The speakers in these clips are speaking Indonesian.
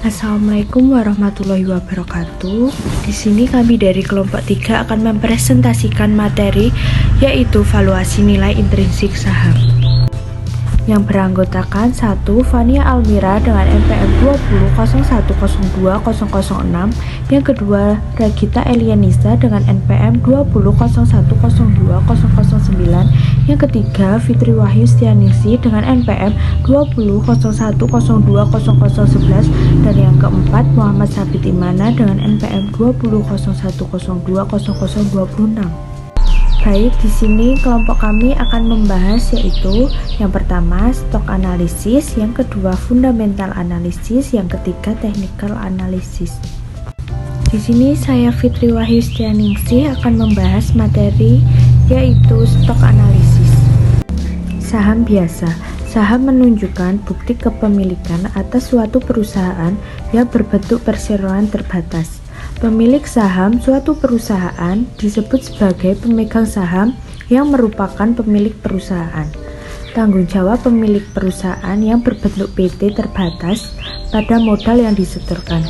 Assalamualaikum warahmatullahi wabarakatuh. Di sini kami dari kelompok 3 akan mempresentasikan materi yaitu valuasi nilai intrinsik saham. Yang beranggotakan 1. Fania Almira dengan NPM 20.0102.006. Yang kedua, Regita Elianisa dengan NPM 20.0102.009. Yang ketiga, Fitri Wahyu Stianingsih dengan NPM 20.0102.0011. Dan yang keempat, Muhammad Sabit Imana dengan NPM 20.0102.0026. Baik, di sini kelompok kami akan membahas yaitu yang pertama stok analisis, yang kedua fundamental analisis, yang ketiga technical analisis. Di sini saya Fitri Wahyu Stianingsih akan membahas materi yaitu stok analisis. Saham biasa. Saham menunjukkan bukti kepemilikan atas suatu perusahaan yang berbentuk perseroan terbatas. Pemilik saham suatu perusahaan disebut sebagai pemegang saham yang merupakan pemilik perusahaan. Tanggung jawab pemilik perusahaan yang berbentuk PT terbatas pada modal yang disetorkan.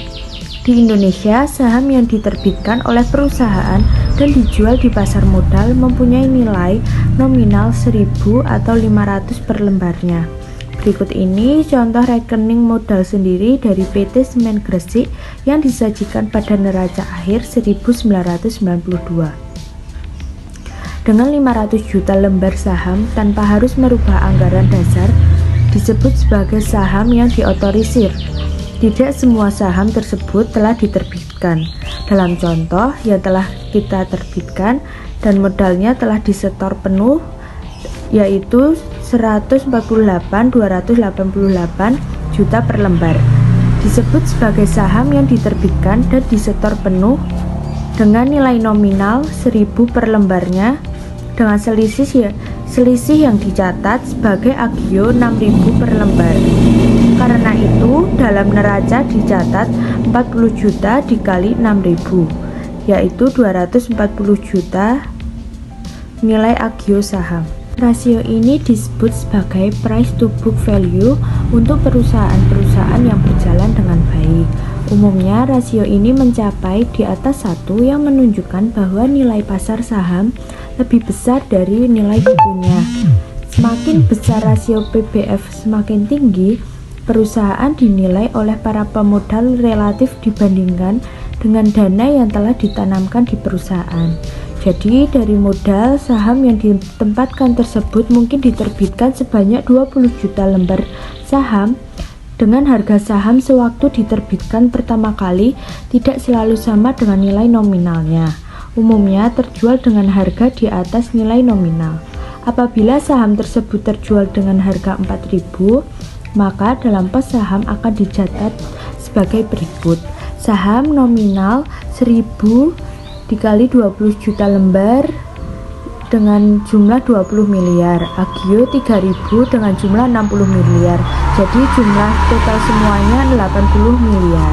Di Indonesia, saham yang diterbitkan oleh perusahaan dan dijual di pasar modal mempunyai nilai nominal 1.000 atau 500 per lembarnya. Berikut ini contoh rekening modal sendiri dari PT Semen Gresik yang disajikan pada neraca akhir 1992. Dengan 500 juta lembar saham tanpa harus merubah anggaran dasar disebut sebagai saham yang diotorisir. Tidak semua saham tersebut telah diterbitkan. Dalam contoh yang telah kita terbitkan dan modalnya telah disetor penuh yaitu 148.288 juta per lembar. Disebut sebagai saham yang diterbitkan dan disetor penuh dengan nilai nominal 1.000 per lembarnya dengan selisih yang dicatat sebagai agio 6.000 per lembar. Karena itu dalam neraca dicatat 40 juta dikali 6.000 yaitu 240 juta nilai agio saham. Rasio ini disebut sebagai price to book value untuk perusahaan-perusahaan yang berjalan dengan baik. Umumnya rasio ini mencapai di atas 1 yang menunjukkan bahwa nilai pasar saham lebih besar dari nilai bukunya. Semakin besar rasio PBF semakin tinggi, perusahaan dinilai oleh para pemodal relatif dibandingkan dengan dana yang telah ditanamkan di perusahaan. Jadi dari modal saham yang ditempatkan tersebut mungkin diterbitkan sebanyak 20 juta lembar saham dengan harga saham sewaktu diterbitkan pertama kali tidak selalu sama dengan nilai nominalnya. Umumnya terjual dengan harga di atas nilai nominal. Apabila saham tersebut terjual dengan harga 4.000, maka dalam pos saham akan dicatat sebagai berikut. Saham nominal 1.000 dikali 20 juta lembar dengan jumlah 20 miliar, agio 3.000 dengan jumlah 60 miliar. Jadi jumlah total semuanya 80 miliar.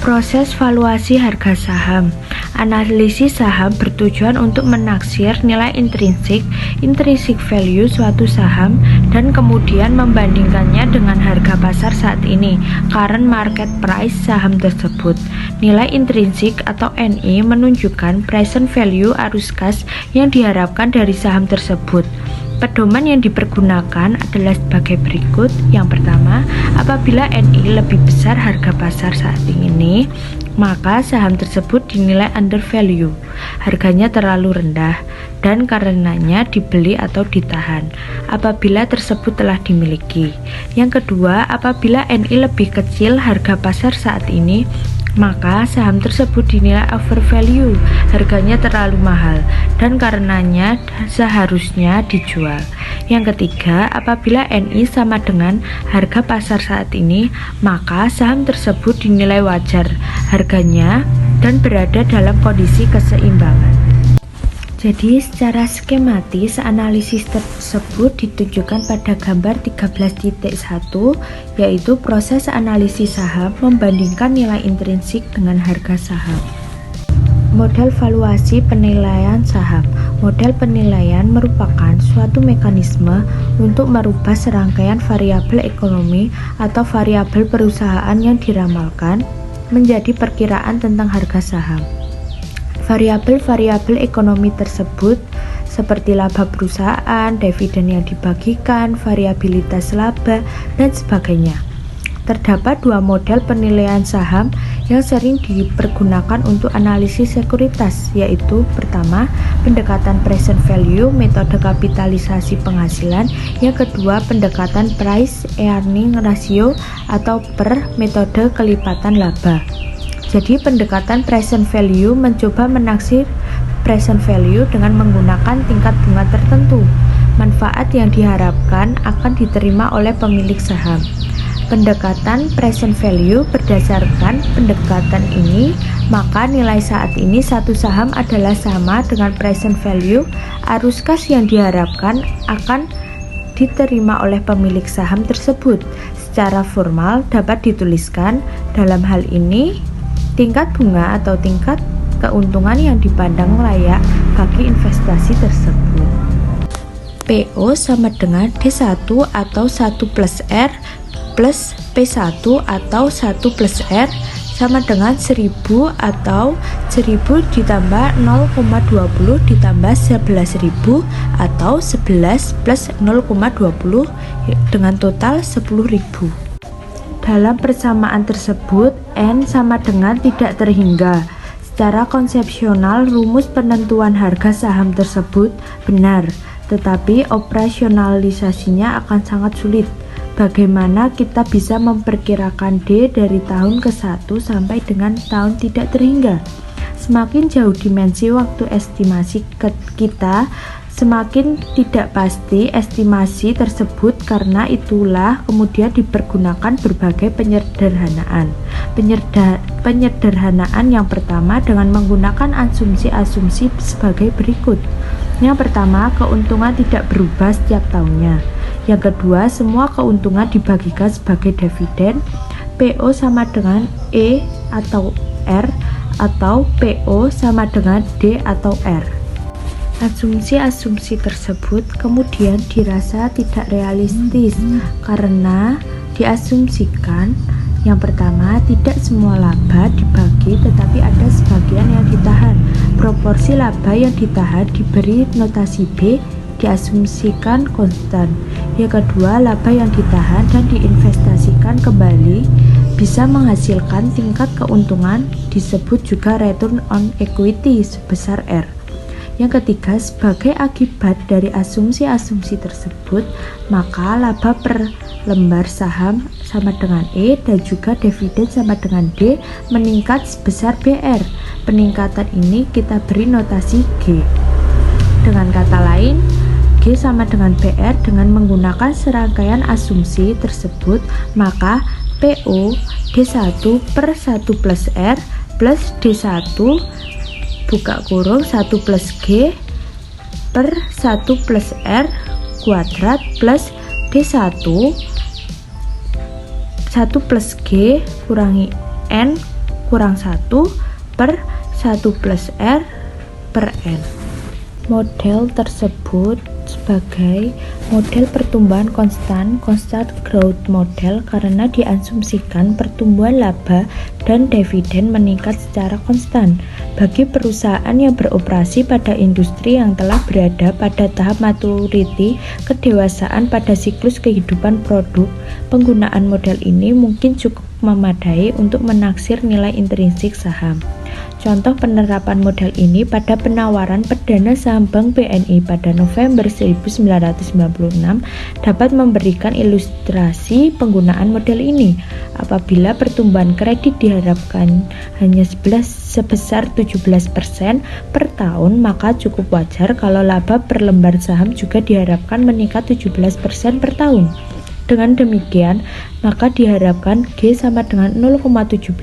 Proses valuasi harga saham. Analisis saham bertujuan untuk menaksir nilai intrinsic value suatu saham dan kemudian membandingkannya dengan harga pasar saat ini, current market price saham tersebut. Nilai intrinsik atau NI menunjukkan present value arus kas yang diharapkan dari saham tersebut. Pedoman yang dipergunakan adalah sebagai berikut. Yang pertama, apabila NI lebih besar harga pasar saat ini, maka saham tersebut dinilai under value, harganya terlalu rendah, dan karenanya dibeli atau ditahan apabila tersebut telah dimiliki. Yang kedua, apabila NI lebih kecil harga pasar saat ini, maka saham tersebut dinilai overvalue, harganya terlalu mahal dan karenanya seharusnya dijual. Yang ketiga, apabila NI sama dengan harga pasar saat ini, maka saham tersebut dinilai wajar harganya dan berada dalam kondisi keseimbangan. Jadi secara skematis analisis tersebut ditunjukkan pada gambar 13.1 yaitu proses analisis saham membandingkan nilai intrinsik dengan harga saham. Model valuasi penilaian saham. Model penilaian merupakan suatu mekanisme untuk merubah serangkaian variabel ekonomi atau variabel perusahaan yang diramalkan menjadi perkiraan tentang harga saham. Variabel-variabel ekonomi tersebut seperti laba perusahaan, dividen yang dibagikan, variabilitas laba, dan sebagainya. Terdapat dua model penilaian saham yang sering dipergunakan untuk analisis sekuritas, yaitu pertama, pendekatan present value, metode kapitalisasi penghasilan, yang kedua, pendekatan price earning ratio atau per metode kelipatan laba. Jadi pendekatan present value mencoba menaksir present value dengan menggunakan tingkat bunga tertentu. Manfaat yang diharapkan akan diterima oleh pemilik saham. Pendekatan present value berdasarkan pendekatan ini, maka nilai saat ini satu saham adalah sama dengan present value arus kas yang diharapkan akan diterima oleh pemilik saham tersebut. Secara formal dapat dituliskan dalam hal ini tingkat bunga atau tingkat keuntungan yang dipandang layak bagi investasi tersebut. PO sama dengan D1 atau 1 plus R plus P1 atau 1 plus R sama dengan 1000 atau 1000 ditambah 0,20 ditambah 11.000 atau 11 plus 0,20 dengan total 10.000. Dalam persamaan tersebut, N sama dengan tidak terhingga. Secara konsepsional, rumus penentuan harga saham tersebut benar, tetapi operasionalisasinya akan sangat sulit. Bagaimana kita bisa memperkirakan D dari tahun ke-1 sampai dengan tahun tidak terhingga? Semakin jauh dimensi waktu estimasi kita, semakin tidak pasti estimasi tersebut, karena itulah kemudian dipergunakan berbagai penyederhanaan. Penyederhanaan yang pertama dengan menggunakan asumsi-asumsi sebagai berikut. Yang pertama, keuntungan tidak berubah setiap tahunnya. Yang kedua, semua keuntungan dibagikan sebagai dividen. PO sama dengan E atau R, atau PO sama dengan D atau R. Asumsi-asumsi tersebut kemudian dirasa tidak realistis karena diasumsikan yang pertama, tidak semua laba dibagi tetapi ada sebagian yang ditahan. Proporsi laba yang ditahan diberi notasi B, diasumsikan konstan. Yang kedua, laba yang ditahan dan diinvestasikan kembali bisa menghasilkan tingkat keuntungan, disebut juga return on equity sebesar R. Yang ketiga, sebagai akibat dari asumsi-asumsi tersebut, maka laba per lembar saham sama dengan E dan juga dividen sama dengan D meningkat sebesar BR. Peningkatan ini kita beri notasi G. Dengan kata lain, G sama dengan BR dengan menggunakan serangkaian asumsi tersebut, maka PO D1 per 1 plus R plus D1 buka kurung 1 plus G per 1 plus R kuadrat plus D1 1 plus G kurangi N kurang 1 per 1 plus R per N. Model tersebut sebagai model pertumbuhan konstan, constant growth model, karena diasumsikan pertumbuhan laba dan dividen meningkat secara konstan. Bagi perusahaan yang beroperasi pada industri yang telah berada pada tahap maturity, kedewasaan pada siklus kehidupan produk, penggunaan model ini mungkin cukup memadai untuk menaksir nilai intrinsik saham. Contoh penerapan model ini pada penawaran perdana saham Bank BNI pada November 1996 dapat memberikan ilustrasi penggunaan model ini. Apabila pertumbuhan kredit diharapkan hanya sebesar 17% per tahun, maka cukup wajar kalau laba per lembar saham juga diharapkan meningkat 17% per tahun. Dengan demikian, maka diharapkan G sama dengan 0,17.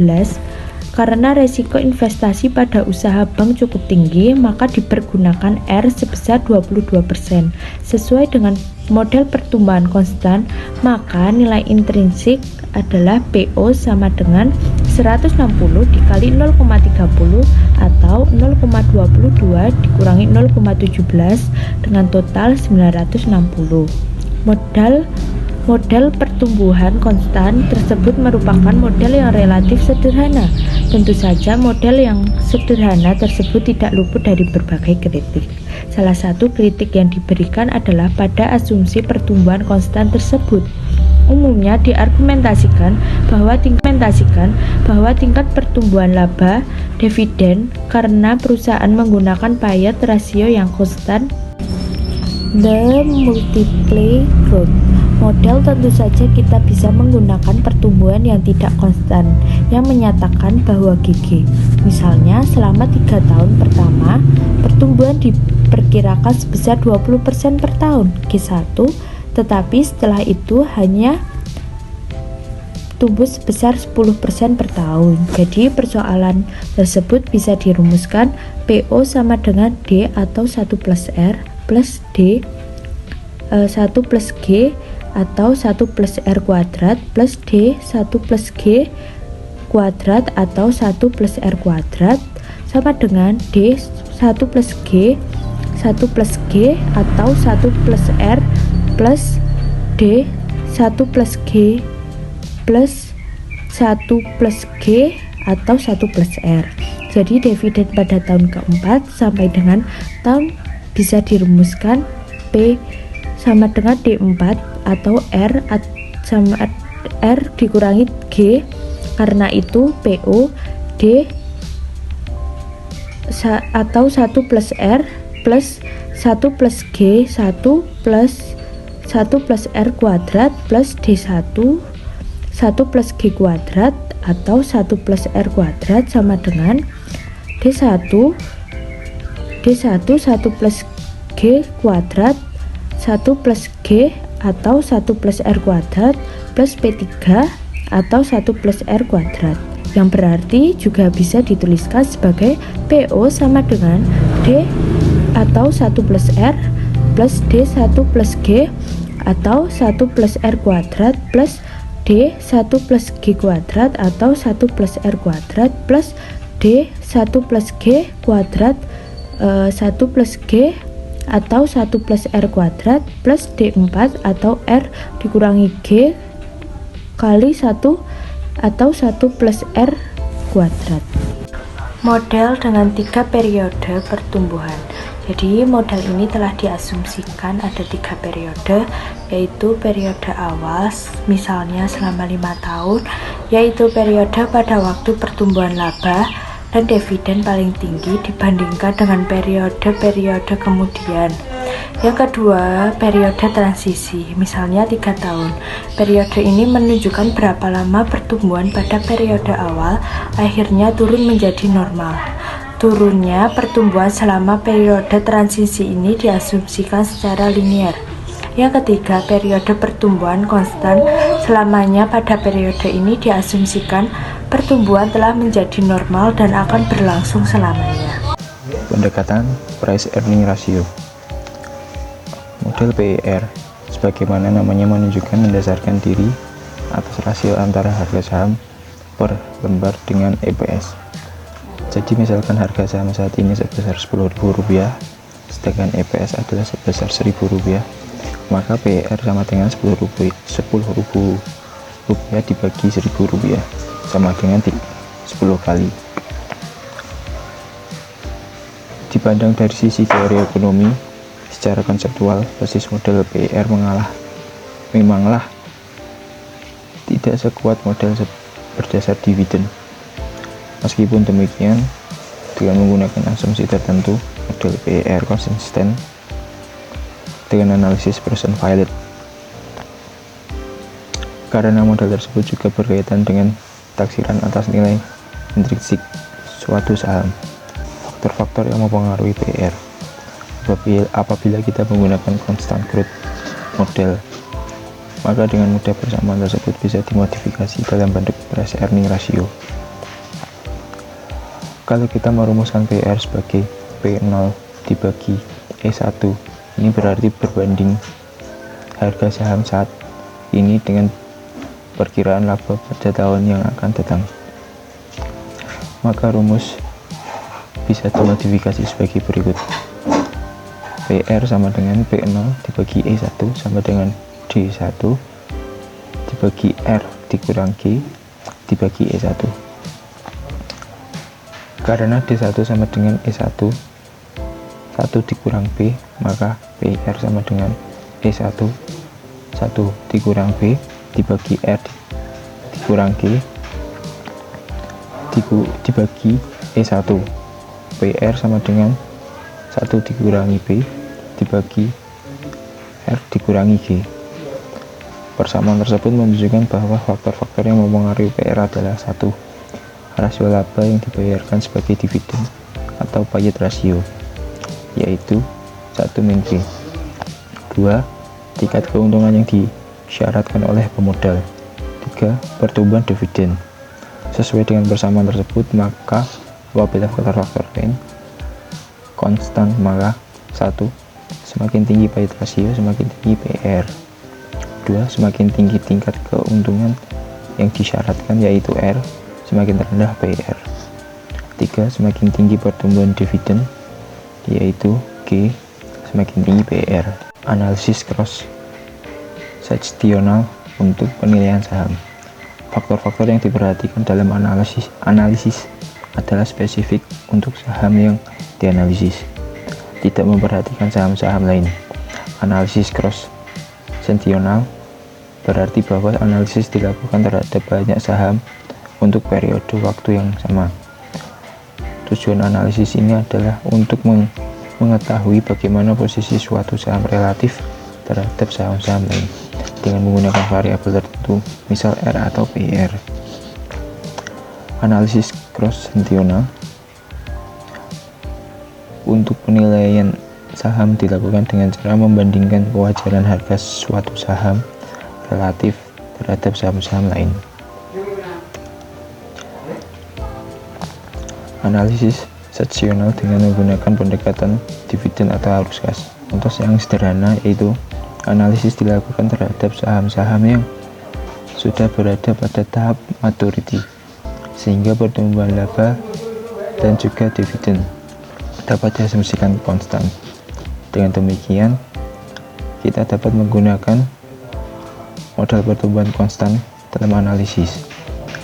Karena resiko investasi pada usaha bank cukup tinggi, maka dipergunakan R sebesar 22%. Sesuai dengan model pertumbuhan konstan, maka nilai intrinsik adalah PO sama dengan 160 dikali 0,30 atau 0,22 dikurangi 0,17 dengan total 960. Model pertumbuhan konstan tersebut merupakan model yang relatif sederhana. Tentu saja model yang sederhana tersebut tidak luput dari berbagai kritik. Salah satu kritik yang diberikan adalah pada asumsi pertumbuhan konstan tersebut. Umumnya diargumentasikan bahwa tingkat pertumbuhan laba dividen karena perusahaan menggunakan Payet rasio yang konstan the multiply growth. Model tentu saja kita bisa menggunakan pertumbuhan yang tidak konstan yang menyatakan bahwa GG. Misalnya selama 3 tahun pertama pertumbuhan diperkirakan sebesar 20% per tahun G1, tetapi setelah itu hanya tumbuh sebesar 10% per tahun. Jadi persoalan tersebut bisa dirumuskan PO sama dengan D atau 1 plus R plus D 1 plus G atau 1 plus R kuadrat plus D 1 plus G kuadrat atau 1 plus R kuadrat sama dengan D 1 plus G 1 plus G atau 1 plus R plus D 1 plus G plus 1 plus G atau 1 plus R. Jadi dividen pada tahun keempat sampai dengan tahun bisa dirumuskan P sama dengan D4 atau R sama R dikurangi G, karena itu PO D atau 1 plus R plus 1 plus G 1 plus 1 plus R kuadrat plus D1 1 plus G kuadrat atau 1 plus R kuadrat sama dengan D1 1 plus G kuadrat 1 plus G atau 1 plus R kuadrat plus P3 atau 1 plus R kuadrat, yang berarti juga bisa dituliskan sebagai PO sama dengan D atau 1 plus R plus D 1 plus G atau 1 plus R kuadrat plus D 1 plus G kuadrat atau 1 plus R kuadrat plus D 1 plus G kuadrat 1 plus G atau 1 plus R kuadrat plus D4 atau R dikurangi G kali 1 atau 1 plus R kuadrat. Model dengan 3 periode pertumbuhan. Jadi model ini telah diasumsikan ada 3 periode, yaitu periode awal misalnya selama 5 tahun, yaitu periode pada waktu pertumbuhan laba dan dividen paling tinggi dibandingkan dengan periode-periode kemudian. Yang kedua, periode transisi, misalnya 3 tahun. Periode ini menunjukkan berapa lama pertumbuhan pada periode awal akhirnya turun menjadi normal. Turunnya pertumbuhan selama periode transisi ini diasumsikan secara linear. Yang ketiga, periode pertumbuhan konstan selamanya pada periode ini diasumsikan pertumbuhan telah menjadi normal dan akan berlangsung selamanya. Pendekatan Price Earning Ratio. Model PER sebagaimana namanya menunjukkan mendasarkan diri atas rasio antara harga saham per lembar dengan EPS. Jadi misalkan harga saham saat ini sebesar Rp10.000, sedangkan EPS adalah sebesar Rp1.000, maka PER sama dengan Rp10.000 dibagi Rp1.000 sama dengan 10 kali. Dipandang dari sisi teori ekonomi, secara konseptual basis model PER memanglah tidak sekuat model berdasar dividen. Meskipun demikian, dengan menggunakan asumsi tertentu, model PER konsisten dengan analisis Frozen-Violet. Karena model tersebut juga berkaitan dengan taksiran atas nilai intrinsik suatu saham. Faktor-faktor yang mempengaruhi PER. Apabila kita menggunakan constant growth model, maka dengan mudah persamaan tersebut bisa dimodifikasi dalam bentuk price earning ratio. Kalau kita merumuskan PER sebagai P0 dibagi E1, ini berarti berbanding harga saham saat ini dengan perkiraan laba pada tahun yang akan datang. maka rumus bisa dimodifikasi sebagai berikut. PR sama dengan P0 dibagi E1 sama dengan D1 dibagi R dikurang G dibagi E1. Karena D1 sama dengan E1, 1 dikurang B, maka PR sama dengan E1, 1 dikurang B dibagi R dikurang G dibagi E1. PR sama dengan 1 dikurangi B dibagi R dikurangi G. Persamaan tersebut menunjukkan bahwa faktor-faktor yang mempengaruhi PR adalah 1. Rasio laba yang dibayarkan sebagai dividen atau payet rasio, yaitu 1 min B. 2. Tingkat keuntungan yang disyaratkan oleh pemodal. 3. Pertumbuhan dividen. Sesuai dengan persamaan tersebut, maka apabila faktor-faktor lain konstan, maka 1. Semakin tinggi payet rasio, semakin tinggi PR. 2. Semakin tinggi tingkat keuntungan yang disyaratkan, yaitu R, semakin rendah PR. 3. Semakin tinggi pertumbuhan dividen, yaitu G, semakin tinggi PR. Analisis cross seksional untuk penilaian saham. Faktor-faktor yang diperhatikan dalam analisis adalah spesifik untuk saham yang dianalisis, tidak memperhatikan saham-saham lain. Analisis cross seksional berarti bahwa analisis dilakukan terhadap banyak saham untuk periode waktu yang sama. Tujuan analisis ini adalah untuk mengetahui bagaimana posisi suatu saham relatif terhadap saham-saham lain dengan menggunakan variabel tertentu, misal R atau PR. Analisis cross seksional untuk penilaian saham dilakukan dengan cara membandingkan kewajaran harga suatu saham relatif terhadap saham-saham lain. Analisis seksional dengan menggunakan pendekatan dividen atau arus kas. Contoh yang sederhana yaitu analisis dilakukan terhadap saham-saham yang sudah berada pada tahap maturity, sehingga pertumbuhan laba dan juga dividen dapat diasumsikan konstan. Dengan demikian, kita dapat menggunakan modal pertumbuhan konstan dalam analisis.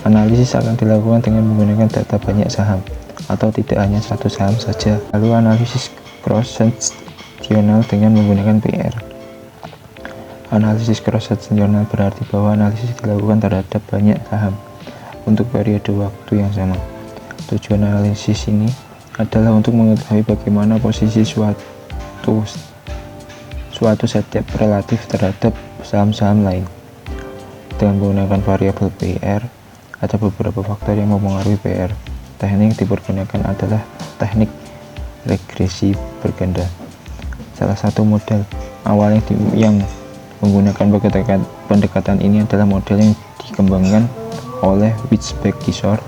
Analisis akan dilakukan dengan menggunakan data banyak saham, atau tidak hanya satu saham saja. Lalu analisis cross seksional dengan menggunakan PR. Analisis cross seksional berarti bahwa analisis dilakukan terhadap banyak saham untuk periode waktu yang sama. Tujuan analisis ini adalah untuk mengetahui bagaimana posisi suatu setiap relatif terhadap saham-saham lain. Dengan menggunakan variabel PR, ada beberapa faktor yang mempengaruhi PR. Teknik yang dipergunakan adalah teknik regresi berganda. Salah satu model awal yang menggunakan pendekatan ini adalah model yang dikembangkan oleh Wietzbeck-Kishore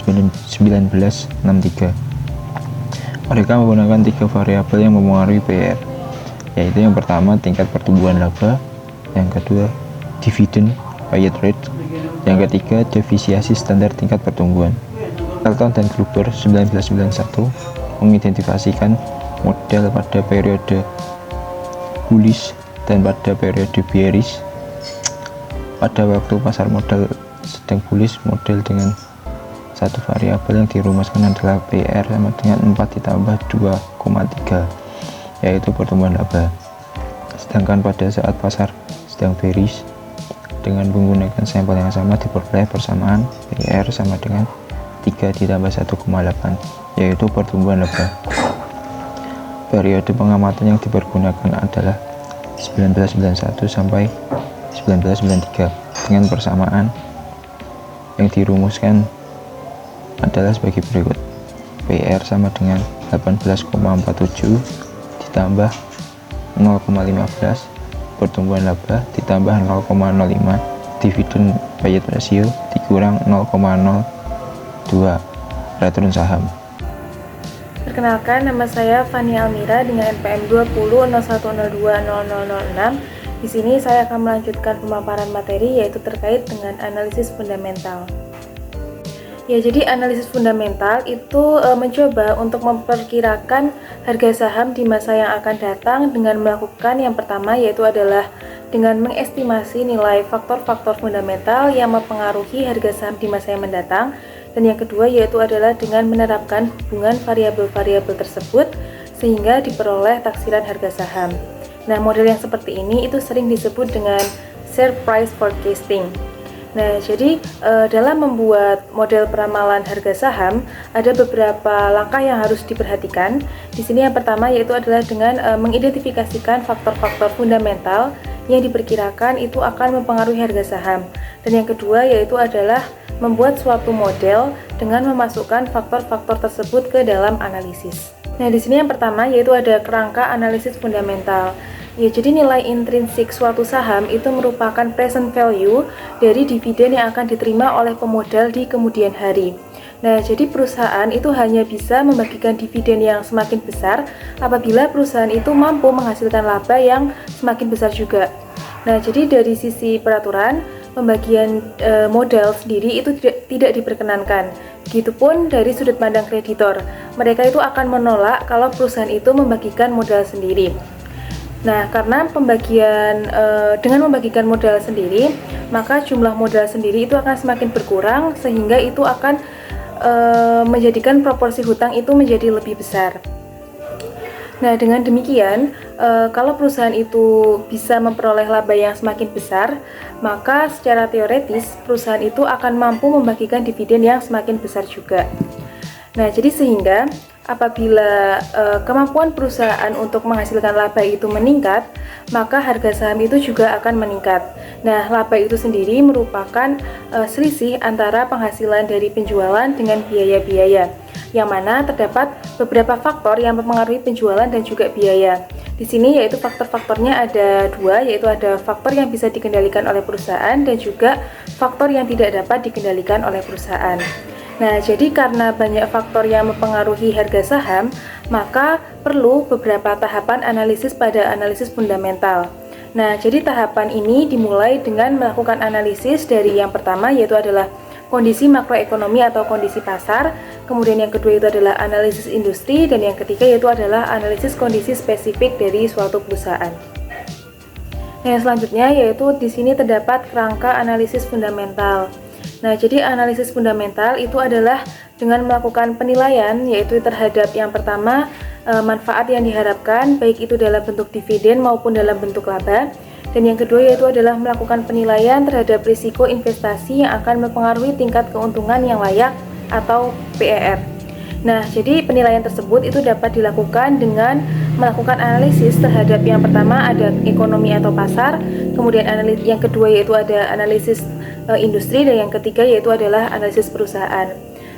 1963. Mereka menggunakan 3 variabel yang mempengaruhi PR, yaitu yang pertama tingkat pertumbuhan laba, yang kedua dividen payet rate, yang ketiga defisiasi standar tingkat pertumbuhan. Elton dan Gruber 1991 mengidentifikasikan model pada periode bullish dan pada periode bearish. Pada waktu pasar modal sedang bullish, model dengan satu variabel yang dirumuskan adalah PR sama dengan 4 ditambah 2,3, yaitu pertumbuhan laba. Sedangkan pada saat pasar sedang bearish, dengan menggunakan sampel yang sama diperoleh persamaan PR sama dengan 3 ditambah 1,8, yaitu pertumbuhan laba. Periode pengamatan yang dipergunakan adalah 1991 sampai 1993 dengan persamaan yang dirumuskan adalah sebagai berikut. PR sama dengan 18,47 ditambah 0,15, pertumbuhan laba ditambah 0,05, dividen payet rasio dikurang 0,02, return saham. Perkenalkan, nama saya Fani Almira dengan NPM 20.0102.0006. Di sini saya akan melanjutkan pemaparan materi yaitu terkait dengan analisis fundamental. Ya, jadi analisis fundamental itu mencoba untuk memperkirakan harga saham di masa yang akan datang dengan melakukan yang pertama yaitu adalah dengan mengestimasi nilai faktor-faktor fundamental yang mempengaruhi harga saham di masa yang mendatang, dan yang kedua yaitu adalah dengan menerapkan hubungan variabel-variabel tersebut sehingga diperoleh taksiran harga saham. Nah, model yang seperti ini itu sering disebut dengan share price forecasting. Nah, jadi dalam membuat model peramalan harga saham ada beberapa langkah yang harus diperhatikan. Di sini yang pertama yaitu adalah dengan mengidentifikasikan faktor-faktor fundamental yang diperkirakan itu akan mempengaruhi harga saham. Dan yang kedua yaitu adalah membuat suatu model dengan memasukkan faktor-faktor tersebut ke dalam analisis. Nah, di sini yang pertama yaitu ada kerangka analisis fundamental. Ya, jadi nilai intrinsik suatu saham itu merupakan present value dari dividen yang akan diterima oleh pemodal di kemudian hari. Nah, jadi perusahaan itu hanya bisa membagikan dividen yang semakin besar apabila perusahaan itu mampu menghasilkan laba yang semakin besar juga. Nah, jadi dari sisi peraturan, pembagian modal sendiri itu tidak diperkenankan. Begitupun dari sudut pandang kreditor, mereka itu akan menolak kalau perusahaan itu membagikan modal sendiri. Nah, karena dengan membagikan modal sendiri, maka jumlah modal sendiri itu akan semakin berkurang sehingga itu akan menjadikan proporsi hutang itu menjadi lebih besar. Nah, dengan demikian, kalau perusahaan itu bisa memperoleh laba yang semakin besar, maka secara teoretis perusahaan itu akan mampu membagikan dividen yang semakin besar juga. Nah, jadi sehingga apabila kemampuan perusahaan untuk menghasilkan laba itu meningkat, maka harga saham itu juga akan meningkat. Nah, laba itu sendiri merupakan selisih antara penghasilan dari penjualan dengan biaya-biaya, yang mana terdapat beberapa faktor yang mempengaruhi penjualan dan juga biaya. Di sini yaitu faktor-faktornya ada dua, yaitu ada faktor yang bisa dikendalikan oleh perusahaan dan juga faktor yang tidak dapat dikendalikan oleh perusahaan. Nah, jadi karena banyak faktor yang mempengaruhi harga saham, maka perlu beberapa tahapan analisis pada analisis fundamental. Nah, jadi tahapan ini dimulai dengan melakukan analisis dari yang pertama yaitu adalah kondisi makroekonomi atau kondisi pasar, kemudian yang kedua itu adalah analisis industri, dan yang ketiga yaitu adalah analisis kondisi spesifik dari suatu perusahaan. Nah, yang selanjutnya yaitu di sini terdapat kerangka analisis fundamental. Nah, jadi analisis fundamental itu adalah dengan melakukan penilaian yaitu terhadap yang pertama manfaat yang diharapkan baik itu dalam bentuk dividen maupun dalam bentuk laba, dan yang kedua yaitu adalah melakukan penilaian terhadap risiko investasi yang akan mempengaruhi tingkat keuntungan yang layak atau PER. Nah, jadi penilaian tersebut itu dapat dilakukan dengan melakukan analisis terhadap yang pertama ada ekonomi atau pasar, kemudian yang kedua yaitu ada analisis industri, dan yang ketiga yaitu adalah analisis perusahaan.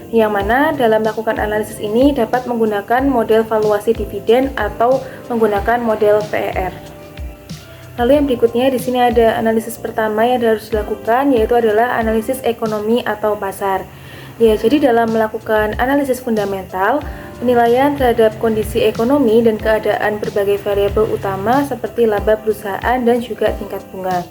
Yang mana dalam melakukan analisis ini dapat menggunakan model valuasi dividen atau menggunakan model PER. Lalu yang berikutnya di sini ada analisis pertama yang harus dilakukan yaitu adalah analisis ekonomi atau pasar. Ya, jadi dalam melakukan analisis fundamental, penilaian terhadap kondisi ekonomi dan keadaan berbagai variabel utama seperti laba perusahaan dan juga tingkat bunga.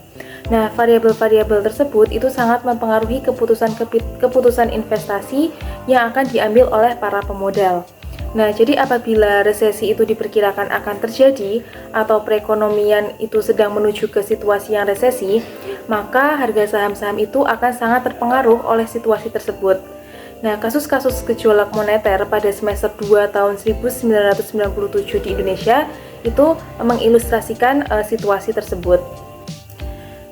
Nah, variabel-variabel tersebut itu sangat mempengaruhi keputusan investasi yang akan diambil oleh para pemodal. Nah, jadi apabila resesi itu diperkirakan akan terjadi atau perekonomian itu sedang menuju ke situasi yang resesi, maka harga saham-saham itu akan sangat terpengaruh oleh situasi tersebut. Nah, kasus-kasus gejolak moneter pada semester 2 tahun 1997 di Indonesia itu mengilustrasikan situasi tersebut.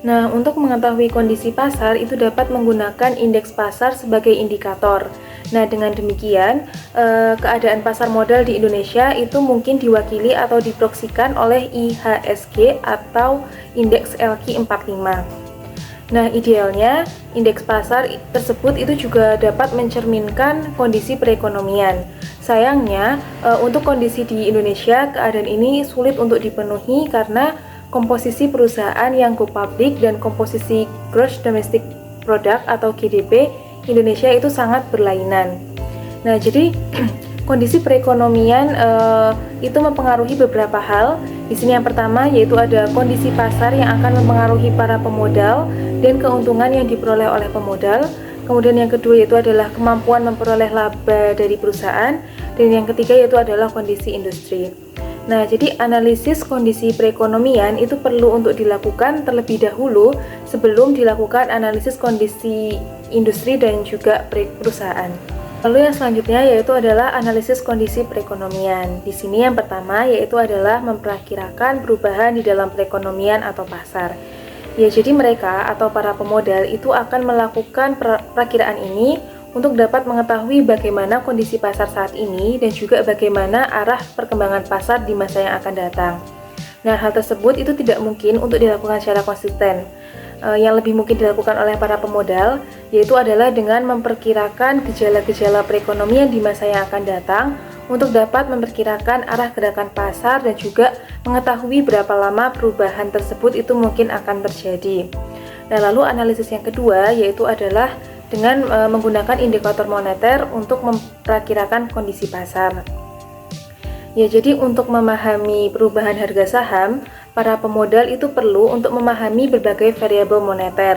Nah, untuk mengetahui kondisi pasar itu dapat menggunakan indeks pasar sebagai indikator. Nah, dengan demikian, keadaan pasar modal di Indonesia itu mungkin diwakili atau diproksikan oleh IHSG atau indeks LQ45. Nah, idealnya indeks pasar tersebut itu juga dapat mencerminkan kondisi perekonomian. Sayangnya, untuk kondisi di Indonesia, keadaan ini sulit untuk dipenuhi karena komposisi perusahaan yang go public dan komposisi gross domestic product atau GDP Indonesia itu sangat berlainan. Nah, jadi kondisi perekonomian itu mempengaruhi beberapa hal. Di sini yang pertama yaitu ada kondisi pasar yang akan mempengaruhi para pemodal dan keuntungan yang diperoleh oleh pemodal. Kemudian yang kedua yaitu adalah kemampuan memperoleh laba dari perusahaan, dan yang ketiga yaitu adalah kondisi industri. Nah, jadi analisis kondisi perekonomian itu perlu untuk dilakukan terlebih dahulu sebelum dilakukan analisis kondisi industri dan juga perusahaan. Lalu yang selanjutnya yaitu adalah analisis kondisi perekonomian. Di sini yang pertama yaitu adalah memperkirakan perubahan di dalam perekonomian atau pasar. Ya, jadi mereka atau para pemodal itu akan melakukan perakiraan ini untuk dapat mengetahui bagaimana kondisi pasar saat ini dan juga bagaimana arah perkembangan pasar di masa yang akan datang. Nah, hal tersebut itu tidak mungkin untuk dilakukan secara konsisten. Yang lebih mungkin dilakukan oleh para pemodal yaitu adalah dengan memperkirakan gejala-gejala perekonomian di masa yang akan datang untuk dapat memperkirakan arah gerakan pasar dan juga mengetahui berapa lama perubahan tersebut itu mungkin akan terjadi. Nah, lalu analisis yang kedua yaitu adalah dengan menggunakan indikator moneter untuk memperkirakan kondisi pasar. Ya, jadi untuk memahami perubahan harga saham, para pemodal itu perlu untuk memahami berbagai variabel moneter.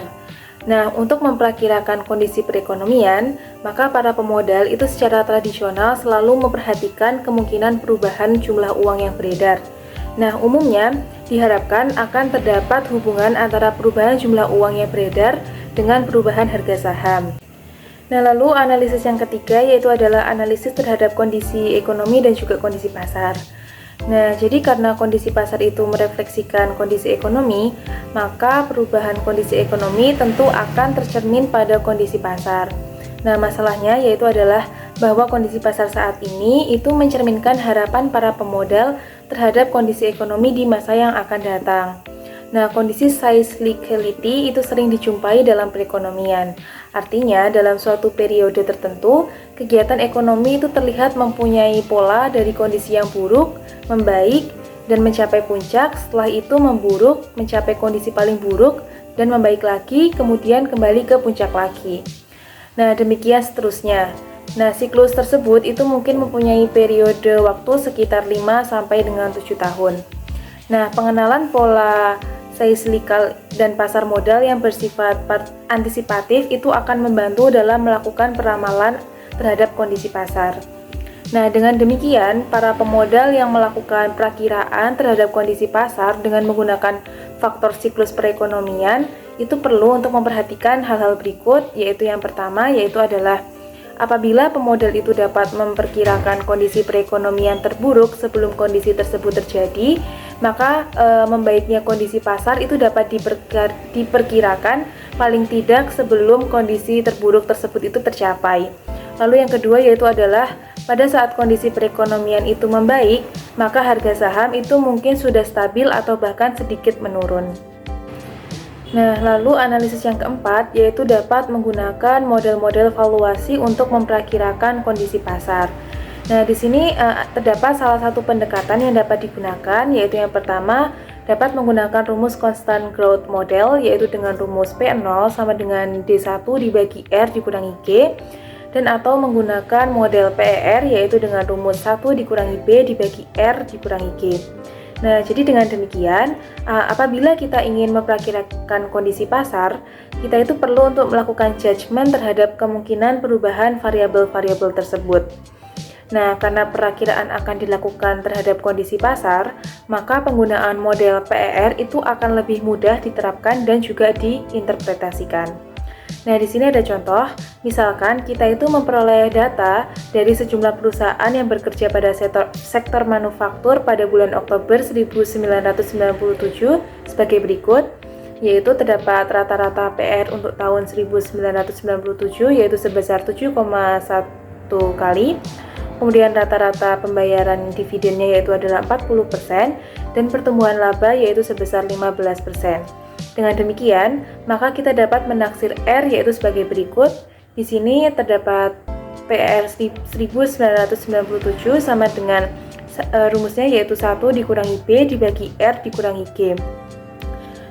Nah, untuk memperkirakan kondisi perekonomian, maka para pemodal itu secara tradisional selalu memperhatikan kemungkinan perubahan jumlah uang yang beredar. Nah, umumnya diharapkan akan terdapat hubungan antara perubahan jumlah uang yang beredar dengan perubahan harga saham. Nah, lalu analisis yang ketiga yaitu adalah analisis terhadap kondisi ekonomi dan juga kondisi pasar. Nah, jadi karena kondisi pasar itu merefleksikan kondisi ekonomi, maka perubahan kondisi ekonomi tentu akan tercermin pada kondisi pasar. Nah, masalahnya yaitu adalah bahwa kondisi pasar saat ini itu mencerminkan harapan para pemodal terhadap kondisi ekonomi di masa yang akan datang. Nah, kondisi cyclicality itu sering dijumpai dalam perekonomian. Artinya, dalam suatu periode tertentu, kegiatan ekonomi itu terlihat mempunyai pola dari kondisi yang buruk, membaik, dan mencapai puncak, setelah itu memburuk, mencapai kondisi paling buruk, dan membaik lagi, kemudian kembali ke puncak lagi. Nah, demikian seterusnya. Nah, siklus tersebut itu mungkin mempunyai periode waktu sekitar 5 sampai dengan 7 tahun. Nah, pengenalan pola cyclical dan pasar modal yang bersifat antisipatif itu akan membantu dalam melakukan peramalan terhadap kondisi pasar. Nah, dengan demikian, para pemodal yang melakukan perakiraan terhadap kondisi pasar dengan menggunakan faktor siklus perekonomian itu perlu untuk memperhatikan hal-hal berikut, yaitu yang pertama yaitu adalah apabila pemodal itu dapat memperkirakan kondisi perekonomian terburuk sebelum kondisi tersebut terjadi, maka membaiknya kondisi pasar itu dapat diperkirakan paling tidak sebelum kondisi terburuk tersebut itu tercapai. Lalu yang kedua yaitu adalah pada saat kondisi perekonomian itu membaik, maka harga saham itu mungkin sudah stabil atau bahkan sedikit menurun. Nah, lalu analisis yang keempat yaitu dapat menggunakan model-model valuasi untuk memperkirakan kondisi pasar. Nah, di sini terdapat salah satu pendekatan yang dapat digunakan, yaitu yang pertama dapat menggunakan rumus constant growth model, yaitu dengan rumus P0 sama dengan D1 dibagi R dikurangi G, dan atau menggunakan model PER, yaitu dengan rumus 1 dikurangi B dibagi R dikurangi G. Nah, jadi dengan demikian, apabila kita ingin memperkirakan kondisi pasar, kita itu perlu untuk melakukan judgement terhadap kemungkinan perubahan variabel-variabel tersebut. Nah, karena perakiraan akan dilakukan terhadap kondisi pasar, maka penggunaan model PER itu akan lebih mudah diterapkan dan juga diinterpretasikan. Nah, di sini ada contoh, misalkan kita itu memperoleh data dari sejumlah perusahaan yang bekerja pada sektor manufaktur pada bulan Oktober 1997 sebagai berikut, yaitu terdapat rata-rata PR untuk tahun 1997 yaitu sebesar 7,1 kali. Kemudian rata-rata pembayaran dividennya yaitu adalah 40% dan pertumbuhan laba yaitu sebesar 15%. Dengan demikian, maka kita dapat menaksir R yaitu sebagai berikut. Di sini terdapat PR 1997 sama dengan rumusnya yaitu 1 dikurangi B dibagi R dikurangi G.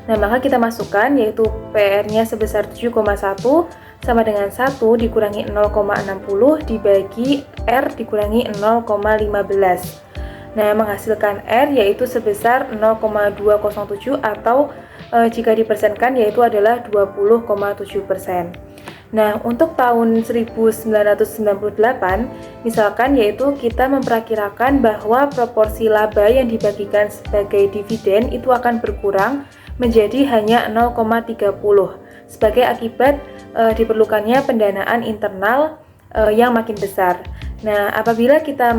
Nah, maka kita masukkan yaitu PR-nya sebesar 7,1 sama dengan 1 dikurangi 0,60 dibagi R dikurangi 0,15. Nah, menghasilkan R yaitu sebesar 0,207 atau jika dipersenkan yaitu adalah 20,7%. Nah, untuk tahun 1998, misalkan yaitu kita memperkirakan bahwa proporsi laba yang dibagikan sebagai dividen itu akan berkurang menjadi hanya 0,30 sebagai akibat diperlukannya pendanaan internal yang makin besar. Nah, apabila kita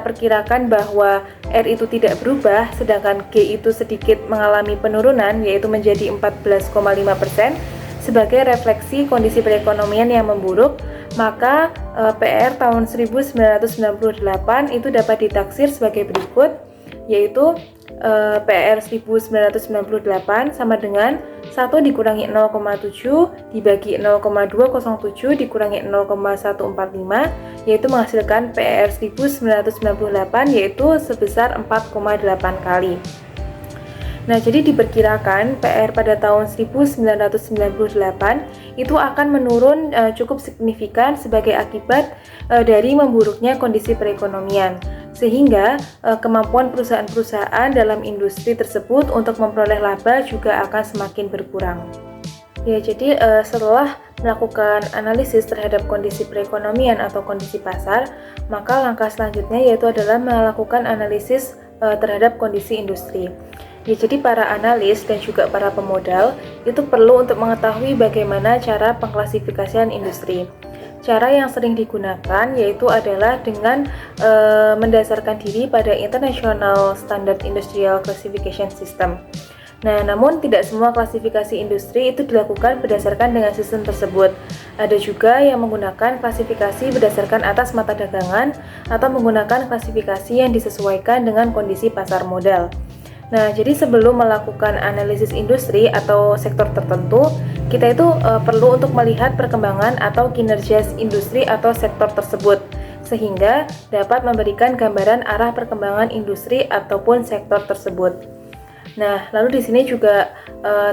perkirakan bahwa R itu tidak berubah, sedangkan G itu sedikit mengalami penurunan, yaitu menjadi 14,5%, sebagai refleksi kondisi perekonomian yang memburuk, maka PR tahun 1998 itu dapat ditaksir sebagai berikut, yaitu PR 1998 sama dengan 1 dikurangi 0,7 dibagi 0,207 dikurangi 0,145, yaitu menghasilkan PR 1998 yaitu sebesar 4,8 kali. Nah, jadi diperkirakan PR pada tahun 1998 itu akan menurun cukup signifikan sebagai akibat dari memburuknya kondisi perekonomian, sehingga kemampuan perusahaan-perusahaan dalam industri tersebut untuk memperoleh laba juga akan semakin berkurang. Ya, jadi setelah melakukan analisis terhadap kondisi perekonomian atau kondisi pasar, maka langkah selanjutnya yaitu adalah melakukan analisis terhadap kondisi industri. Ya, jadi para analis dan juga para pemodal itu perlu untuk mengetahui bagaimana cara pengklasifikasian industri. Cara yang sering digunakan yaitu adalah dengan mendasarkan diri pada International Standard Industrial Classification System. Nah, namun tidak semua klasifikasi industri itu dilakukan berdasarkan dengan sistem tersebut. Ada juga yang menggunakan klasifikasi berdasarkan atas mata dagangan atau menggunakan klasifikasi yang disesuaikan dengan kondisi pasar modal. Nah, jadi sebelum melakukan analisis industri atau sektor tertentu, kita itu perlu untuk melihat perkembangan atau kinerja industri atau sektor tersebut, sehingga dapat memberikan gambaran arah perkembangan industri ataupun sektor tersebut. Nah, lalu di sini juga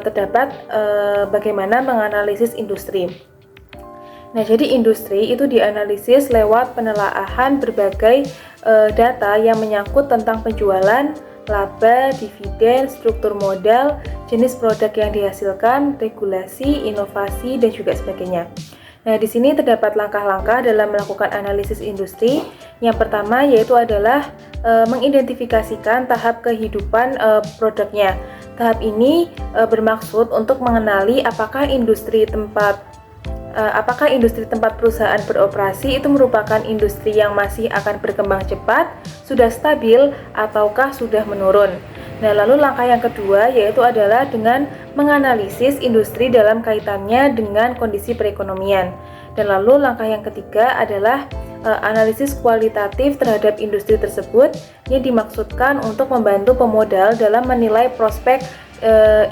terdapat bagaimana menganalisis industri. Nah, jadi industri itu dianalisis lewat penelaahan berbagai data yang menyangkut tentang penjualan, laba, dividen, struktur modal, jenis produk yang dihasilkan, regulasi, inovasi, dan juga sebagainya. Nah, di sini terdapat langkah-langkah dalam melakukan analisis industri. Yang pertama yaitu adalah mengidentifikasikan tahap kehidupan produknya. Tahap ini bermaksud untuk mengenali apakah industri tempat perusahaan beroperasi itu merupakan industri yang masih akan berkembang cepat, sudah stabil, ataukah sudah menurun. Nah, lalu langkah yang kedua yaitu adalah dengan menganalisis industri dalam kaitannya dengan kondisi perekonomian. Dan lalu langkah yang ketiga adalah analisis kualitatif terhadap industri tersebut yang dimaksudkan untuk membantu pemodal dalam menilai prospek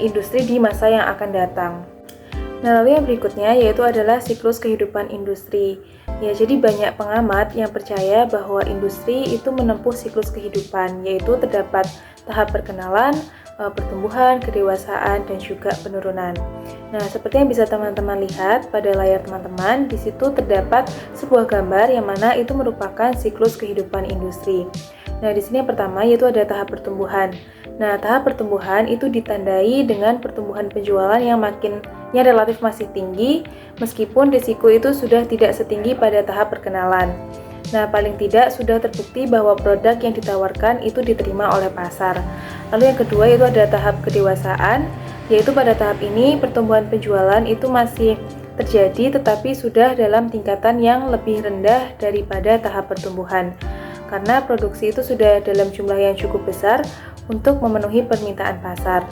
industri di masa yang akan datang. Nah, lalu yang berikutnya yaitu adalah siklus kehidupan industri. Ya, jadi banyak pengamat yang percaya bahwa industri itu menempuh siklus kehidupan, yaitu terdapat tahap perkenalan, pertumbuhan, kedewasaan, dan juga penurunan. Nah, seperti yang bisa teman-teman lihat pada layar teman-teman, di situ terdapat sebuah gambar yang mana itu merupakan siklus kehidupan industri. Nah, di sini yang pertama yaitu ada tahap pertumbuhan. Nah, tahap pertumbuhan itu ditandai dengan pertumbuhan penjualan yang relatif masih tinggi, meskipun risiko itu sudah tidak setinggi pada tahap perkenalan. Nah, paling tidak sudah terbukti bahwa produk yang ditawarkan itu diterima oleh pasar. Lalu yang kedua itu ada tahap kedewasaan, yaitu pada tahap ini pertumbuhan penjualan itu masih terjadi tetapi sudah dalam tingkatan yang lebih rendah daripada tahap pertumbuhan. Karena produksi itu sudah dalam jumlah yang cukup besar untuk memenuhi permintaan pasar.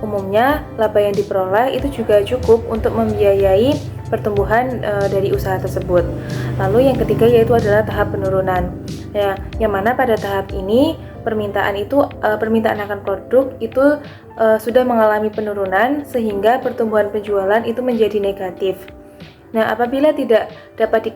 Umumnya, laba yang diperoleh itu juga cukup untuk membiayai pertumbuhan dari usaha tersebut. Lalu yang ketiga yaitu adalah tahap penurunan. Ya, yang mana pada tahap ini permintaan akan produk itu sudah mengalami penurunan sehingga pertumbuhan penjualan itu menjadi negatif. Nah, apabila tidak dapat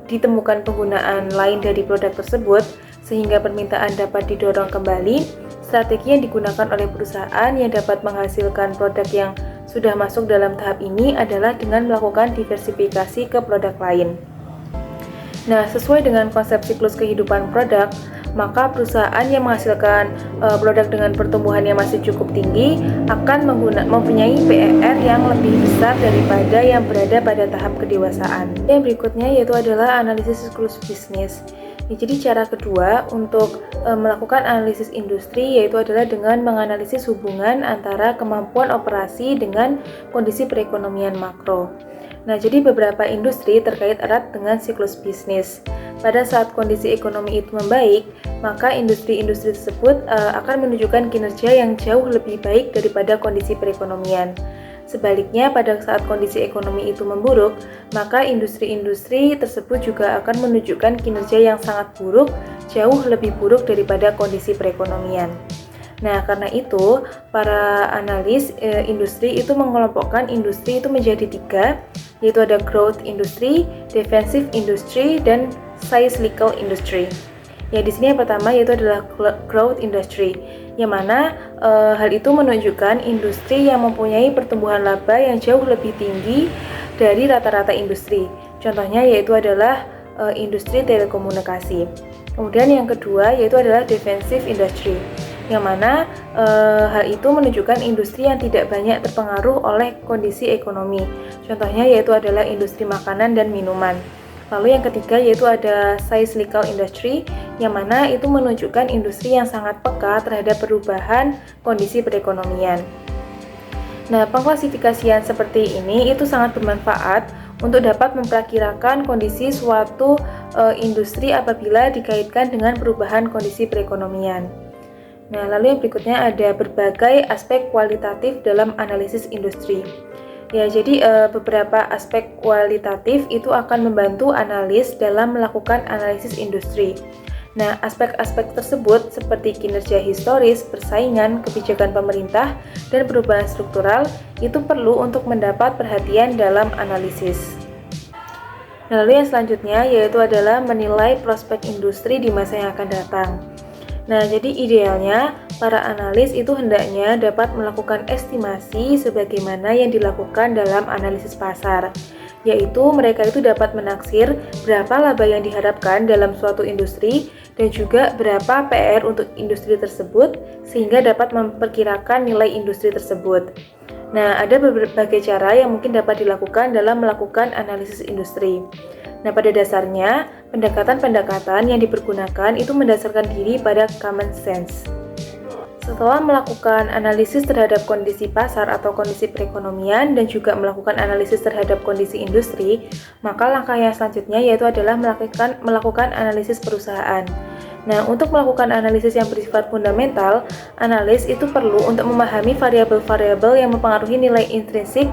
ditemukan penggunaan lain dari produk tersebut sehingga permintaan dapat didorong kembali, strategi yang digunakan oleh perusahaan yang dapat menghasilkan produk yang sudah masuk dalam tahap ini adalah dengan melakukan diversifikasi ke produk lain. Nah, sesuai dengan konsep siklus kehidupan produk, maka perusahaan yang menghasilkan produk dengan pertumbuhan yang masih cukup tinggi akan mempunyai PER yang lebih besar daripada yang berada pada tahap kedewasaan. Yang berikutnya yaitu adalah analisis siklus bisnis. Jadi cara kedua untuk melakukan analisis industri yaitu adalah dengan menganalisis hubungan antara kemampuan operasi dengan kondisi perekonomian makro. Nah, jadi beberapa industri terkait erat dengan siklus bisnis. Pada saat kondisi ekonomi itu membaik, maka industri-industri tersebut akan menunjukkan kinerja yang jauh lebih baik daripada kondisi perekonomian. Sebaliknya, pada saat kondisi ekonomi itu memburuk, maka industri-industri tersebut juga akan menunjukkan kinerja yang sangat buruk, jauh lebih buruk daripada kondisi perekonomian. Nah, karena itu, para analis industri itu mengelompokkan industri itu menjadi 3, yaitu ada growth industry, defensive industry, dan cyclical industry. Ya, di sini yang pertama yaitu adalah growth industry, yang mana hal itu menunjukkan industri yang mempunyai pertumbuhan laba yang jauh lebih tinggi dari rata-rata industri. Contohnya yaitu adalah industri telekomunikasi. Kemudian yang kedua yaitu adalah defensive industry, yang mana hal itu menunjukkan industri yang tidak banyak terpengaruh oleh kondisi ekonomi. Contohnya yaitu adalah industri makanan dan minuman. Lalu yang ketiga yaitu ada cyclical industry, yang mana itu menunjukkan industri yang sangat peka terhadap perubahan kondisi perekonomian. Nah, pengklasifikasian seperti ini itu sangat bermanfaat untuk dapat memperkirakan kondisi suatu industri apabila dikaitkan dengan perubahan kondisi perekonomian. Nah, lalu yang berikutnya ada berbagai aspek kualitatif dalam analisis industri. Ya, jadi beberapa aspek kualitatif itu akan membantu analis dalam melakukan analisis industri. Nah, aspek-aspek tersebut seperti kinerja historis, persaingan, kebijakan pemerintah, dan perubahan struktural itu perlu untuk mendapat perhatian dalam analisis. Nah, lalu yang selanjutnya yaitu adalah menilai prospek industri di masa yang akan datang. Nah, jadi idealnya para analis itu hendaknya dapat melakukan estimasi sebagaimana yang dilakukan dalam analisis pasar, yaitu mereka itu dapat menaksir berapa laba yang diharapkan dalam suatu industri dan juga berapa PR untuk industri tersebut sehingga dapat memperkirakan nilai industri tersebut. Nah, ada berbagai cara yang mungkin dapat dilakukan dalam melakukan analisis industri. Nah, pada dasarnya, pendekatan-pendekatan yang dipergunakan itu mendasarkan diri pada common sense. Setelah melakukan analisis terhadap kondisi pasar atau kondisi perekonomian dan juga melakukan analisis terhadap kondisi industri, maka langkah yang selanjutnya yaitu adalah melakukan analisis perusahaan. Nah, untuk melakukan analisis yang bersifat fundamental, analis itu perlu untuk memahami variabel-variabel yang mempengaruhi nilai intrinsik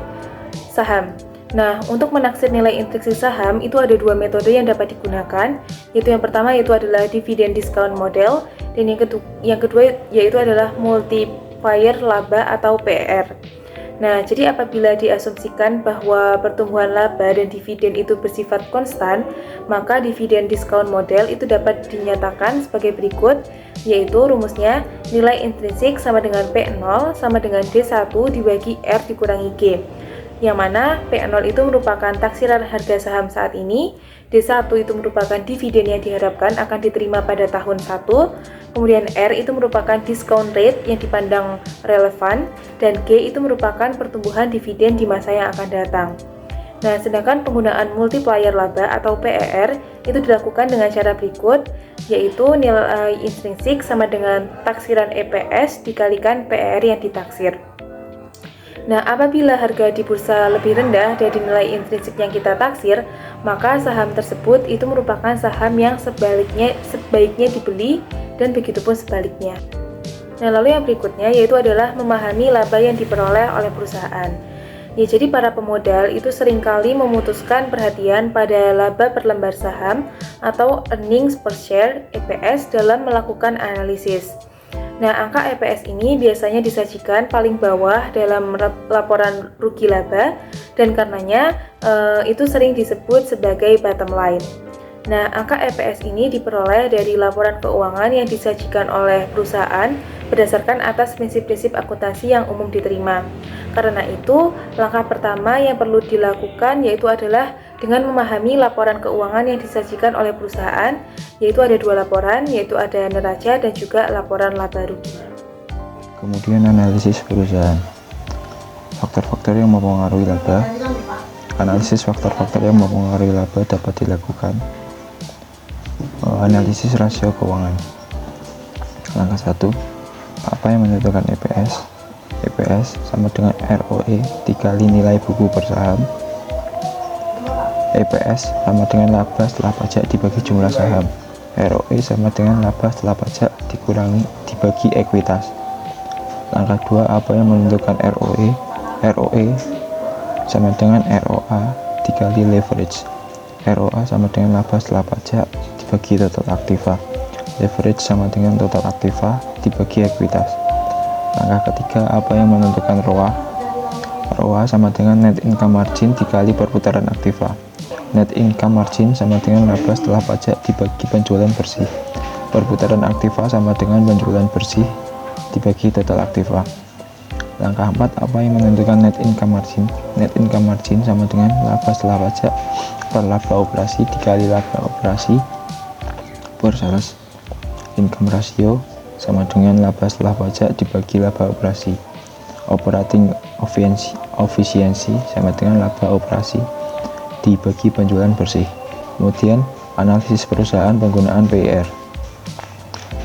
saham. Nah, untuk menaksir nilai intrinsik saham itu ada 2 metode yang dapat digunakan, yaitu yang pertama yaitu adalah dividend discount model, dan yang kedua yaitu adalah multiplier laba atau PER. Nah, jadi apabila diasumsikan bahwa pertumbuhan laba dan dividen itu bersifat konstan, maka dividen discount model itu dapat dinyatakan sebagai berikut, yaitu rumusnya nilai intrinsik sama dengan P0 sama dengan D1 dibagi R dikurangi G. Yang mana P0 itu merupakan taksiran harga saham saat ini, D1 itu merupakan dividen yang diharapkan akan diterima pada tahun 1, kemudian R itu merupakan discount rate yang dipandang relevan, dan G itu merupakan pertumbuhan dividen di masa yang akan datang. Nah, sedangkan penggunaan multiplier laba atau PER itu dilakukan dengan cara berikut, yaitu nilai intrinsik sama dengan taksiran EPS dikalikan PER yang ditaksir. Nah, apabila harga di bursa lebih rendah dari nilai intrinsik yang kita taksir, maka saham tersebut itu merupakan saham yang sebaiknya dibeli dan begitupun sebaliknya. Nah, lalu yang berikutnya yaitu adalah memahami laba yang diperoleh oleh perusahaan. Ya, jadi para pemodal itu seringkali memutuskan perhatian pada laba per lembar saham atau earnings per share (EPS) dalam melakukan analisis. Nah, angka EPS ini biasanya disajikan paling bawah dalam laporan rugi laba dan karenanya itu sering disebut sebagai bottom line. Nah, angka EPS ini diperoleh dari laporan keuangan yang disajikan oleh perusahaan berdasarkan atas prinsip-prinsip akuntansi yang umum diterima. Karena itu, langkah pertama yang perlu dilakukan yaitu adalah dengan memahami laporan keuangan yang disajikan oleh perusahaan, yaitu ada 2 laporan, yaitu ada neraca dan juga laporan laba rugi. Kemudian analisis perusahaan. Faktor-faktor yang mempengaruhi laba. Analisis faktor-faktor yang mempengaruhi laba dapat dilakukan. Analisis rasio keuangan. Langkah 1. Apa yang menentukan EPS? EPS sama dengan ROE dikali nilai buku per saham. EPS sama dengan laba setelah pajak dibagi jumlah saham. ROE sama dengan laba setelah pajak dibagi ekuitas. Langkah 2. Apa yang menentukan ROE? ROE sama dengan ROA dikali leverage. ROA sama dengan laba setelah pajak dibagi total aktiva. Leverage sama dengan total aktiva dibagi ekuitas. Langkah ketiga, apa yang menentukan ROA? ROA sama dengan net income margin dikali perputaran aktiva. Net income margin sama dengan laba setelah pajak dibagi penjualan bersih. Perputaran aktiva sama dengan penjualan bersih dibagi total aktiva. Langkah 4, apa yang menentukan net income margin? Net income margin sama dengan laba setelah pajak per laba operasi dikali laba operasi per sales. Income ratio sama dengan laba setelah pajak dibagi laba operasi. Operating efficiency sama dengan laba operasi dibagi penjualan bersih. Kemudian analisis perusahaan penggunaan PIR.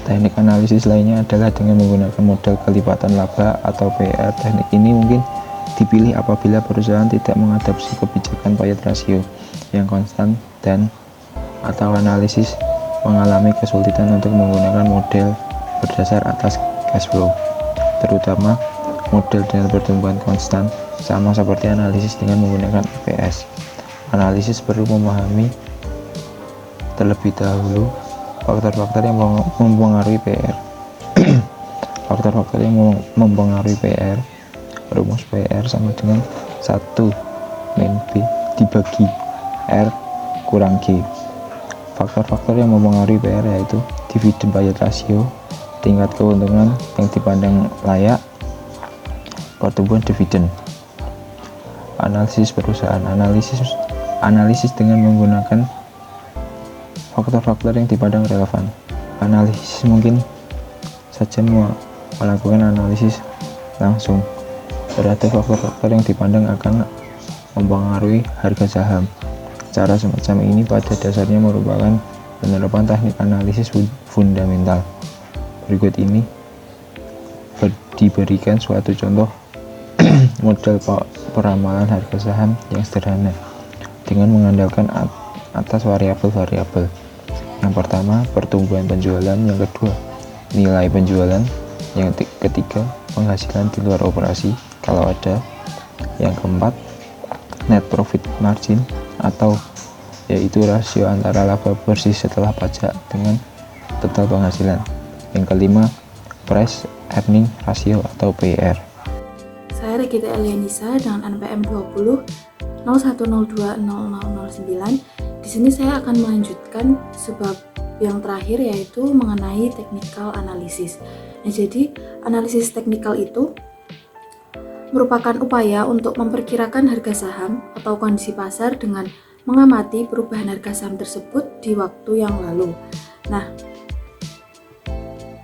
Teknik analisis lainnya adalah dengan menggunakan model kelipatan laba atau PIR. Teknik ini mungkin dipilih apabila perusahaan tidak mengadopsi kebijakan payot rasio yang konstan dan atau analisis mengalami kesulitan untuk menggunakan model berdasar atas cash flow, terutama model dengan pertumbuhan konstan, sama seperti analisis dengan menggunakan EPS. Analisis perlu memahami terlebih dahulu faktor-faktor yang mempengaruhi PR. Faktor-faktor yang mempengaruhi PR. Rumus PR sama dengan 1 min B dibagi R kurang G. Faktor-faktor yang mempengaruhi PR yaitu dividen payot rasio, tingkat keuntungan yang dipandang layak, pertumbuhan dividen. Analisis perusahaan. Analisis dengan menggunakan faktor-faktor yang dipandang relevan. Analisis mungkin saja melakukan analisis langsung terhadap faktor-faktor yang dipandang akan mempengaruhi harga saham. Cara semacam ini pada dasarnya merupakan penerapan teknik analisis fundamental. Berikut ini diberikan suatu contoh model peramalan harga saham yang sederhana dengan mengandalkan atas variabel-variabel. Yang pertama, pertumbuhan penjualan. Yang kedua, nilai penjualan. Yang ketiga, penghasilan di luar operasi kalau ada. Yang keempat, net profit margin atau yaitu rasio antara laba bersih setelah pajak dengan total penghasilan. Yang kelima, price earning ratio atau PER. Saya Regita Elianisa dengan NPM 20 01020009. Di sini saya akan melanjutkan sebab yang terakhir yaitu mengenai technical analysis. Nah, jadi analisis teknikal itu merupakan upaya untuk memperkirakan harga saham atau kondisi pasar dengan mengamati perubahan harga saham tersebut di waktu yang lalu. Nah,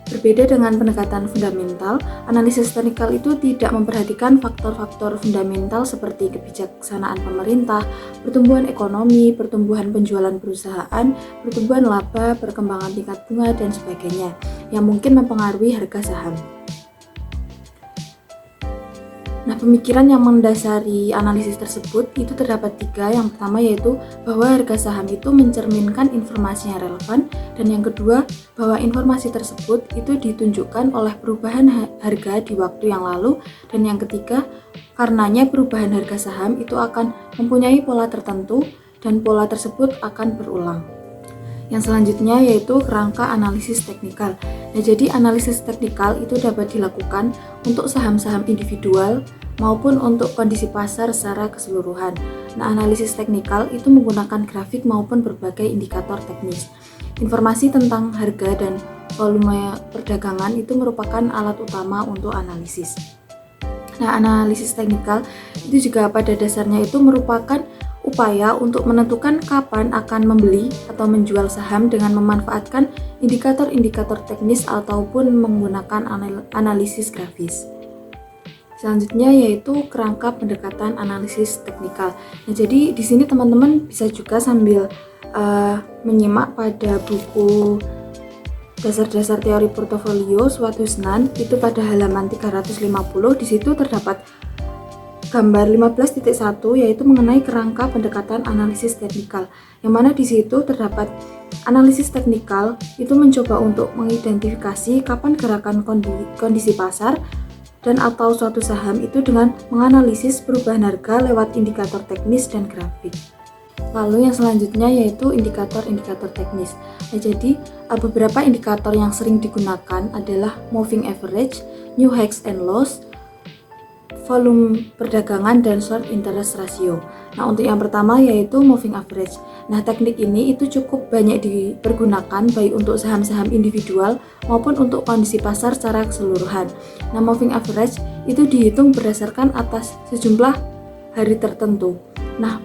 berbeda dengan pendekatan fundamental, analisis teknikal itu tidak memperhatikan faktor-faktor fundamental seperti kebijaksanaan pemerintah, pertumbuhan ekonomi, pertumbuhan penjualan perusahaan, pertumbuhan laba, perkembangan tingkat bunga, dan sebagainya yang mungkin mempengaruhi harga saham. Nah, pemikiran yang mendasari analisis tersebut itu terdapat 3. Yang pertama yaitu bahwa harga saham itu mencerminkan informasi yang relevan, dan yang kedua bahwa informasi tersebut itu ditunjukkan oleh perubahan harga di waktu yang lalu, dan yang ketiga karenanya perubahan harga saham itu akan mempunyai pola tertentu dan pola tersebut akan berulang. Yang selanjutnya yaitu kerangka analisis teknikal. Nah, jadi analisis teknikal itu dapat dilakukan untuk saham-saham individual maupun untuk kondisi pasar secara keseluruhan. Nah, analisis teknikal itu menggunakan grafik maupun berbagai indikator teknis. Informasi tentang harga dan volume perdagangan itu merupakan alat utama untuk analisis. Nah, analisis teknikal itu juga pada dasarnya itu merupakan upaya untuk menentukan kapan akan membeli atau menjual saham dengan memanfaatkan indikator-indikator teknis ataupun menggunakan analisis grafis. Selanjutnya yaitu kerangka pendekatan analisis teknikal. Nah, jadi di sini teman-teman bisa juga sambil menyimak pada buku dasar-dasar teori portofolio Swathusnan itu pada halaman 350. Di situ terdapat gambar 15.1 yaitu mengenai kerangka pendekatan analisis teknikal. Yang mana di situ terdapat analisis teknikal itu mencoba untuk mengidentifikasi kapan gerakan kondisi pasar dan atau suatu saham itu dengan menganalisis perubahan harga lewat indikator teknis dan grafik. Lalu yang selanjutnya yaitu indikator-indikator teknis. Nah, jadi beberapa indikator yang sering digunakan adalah moving average, new highs and lows, volume perdagangan, dan short interest ratio. Nah, untuk yang pertama yaitu moving average. Nah, teknik ini itu cukup banyak dipergunakan baik untuk saham-saham individual maupun untuk kondisi pasar secara keseluruhan. Nah, moving average itu dihitung berdasarkan atas sejumlah hari tertentu. Nah,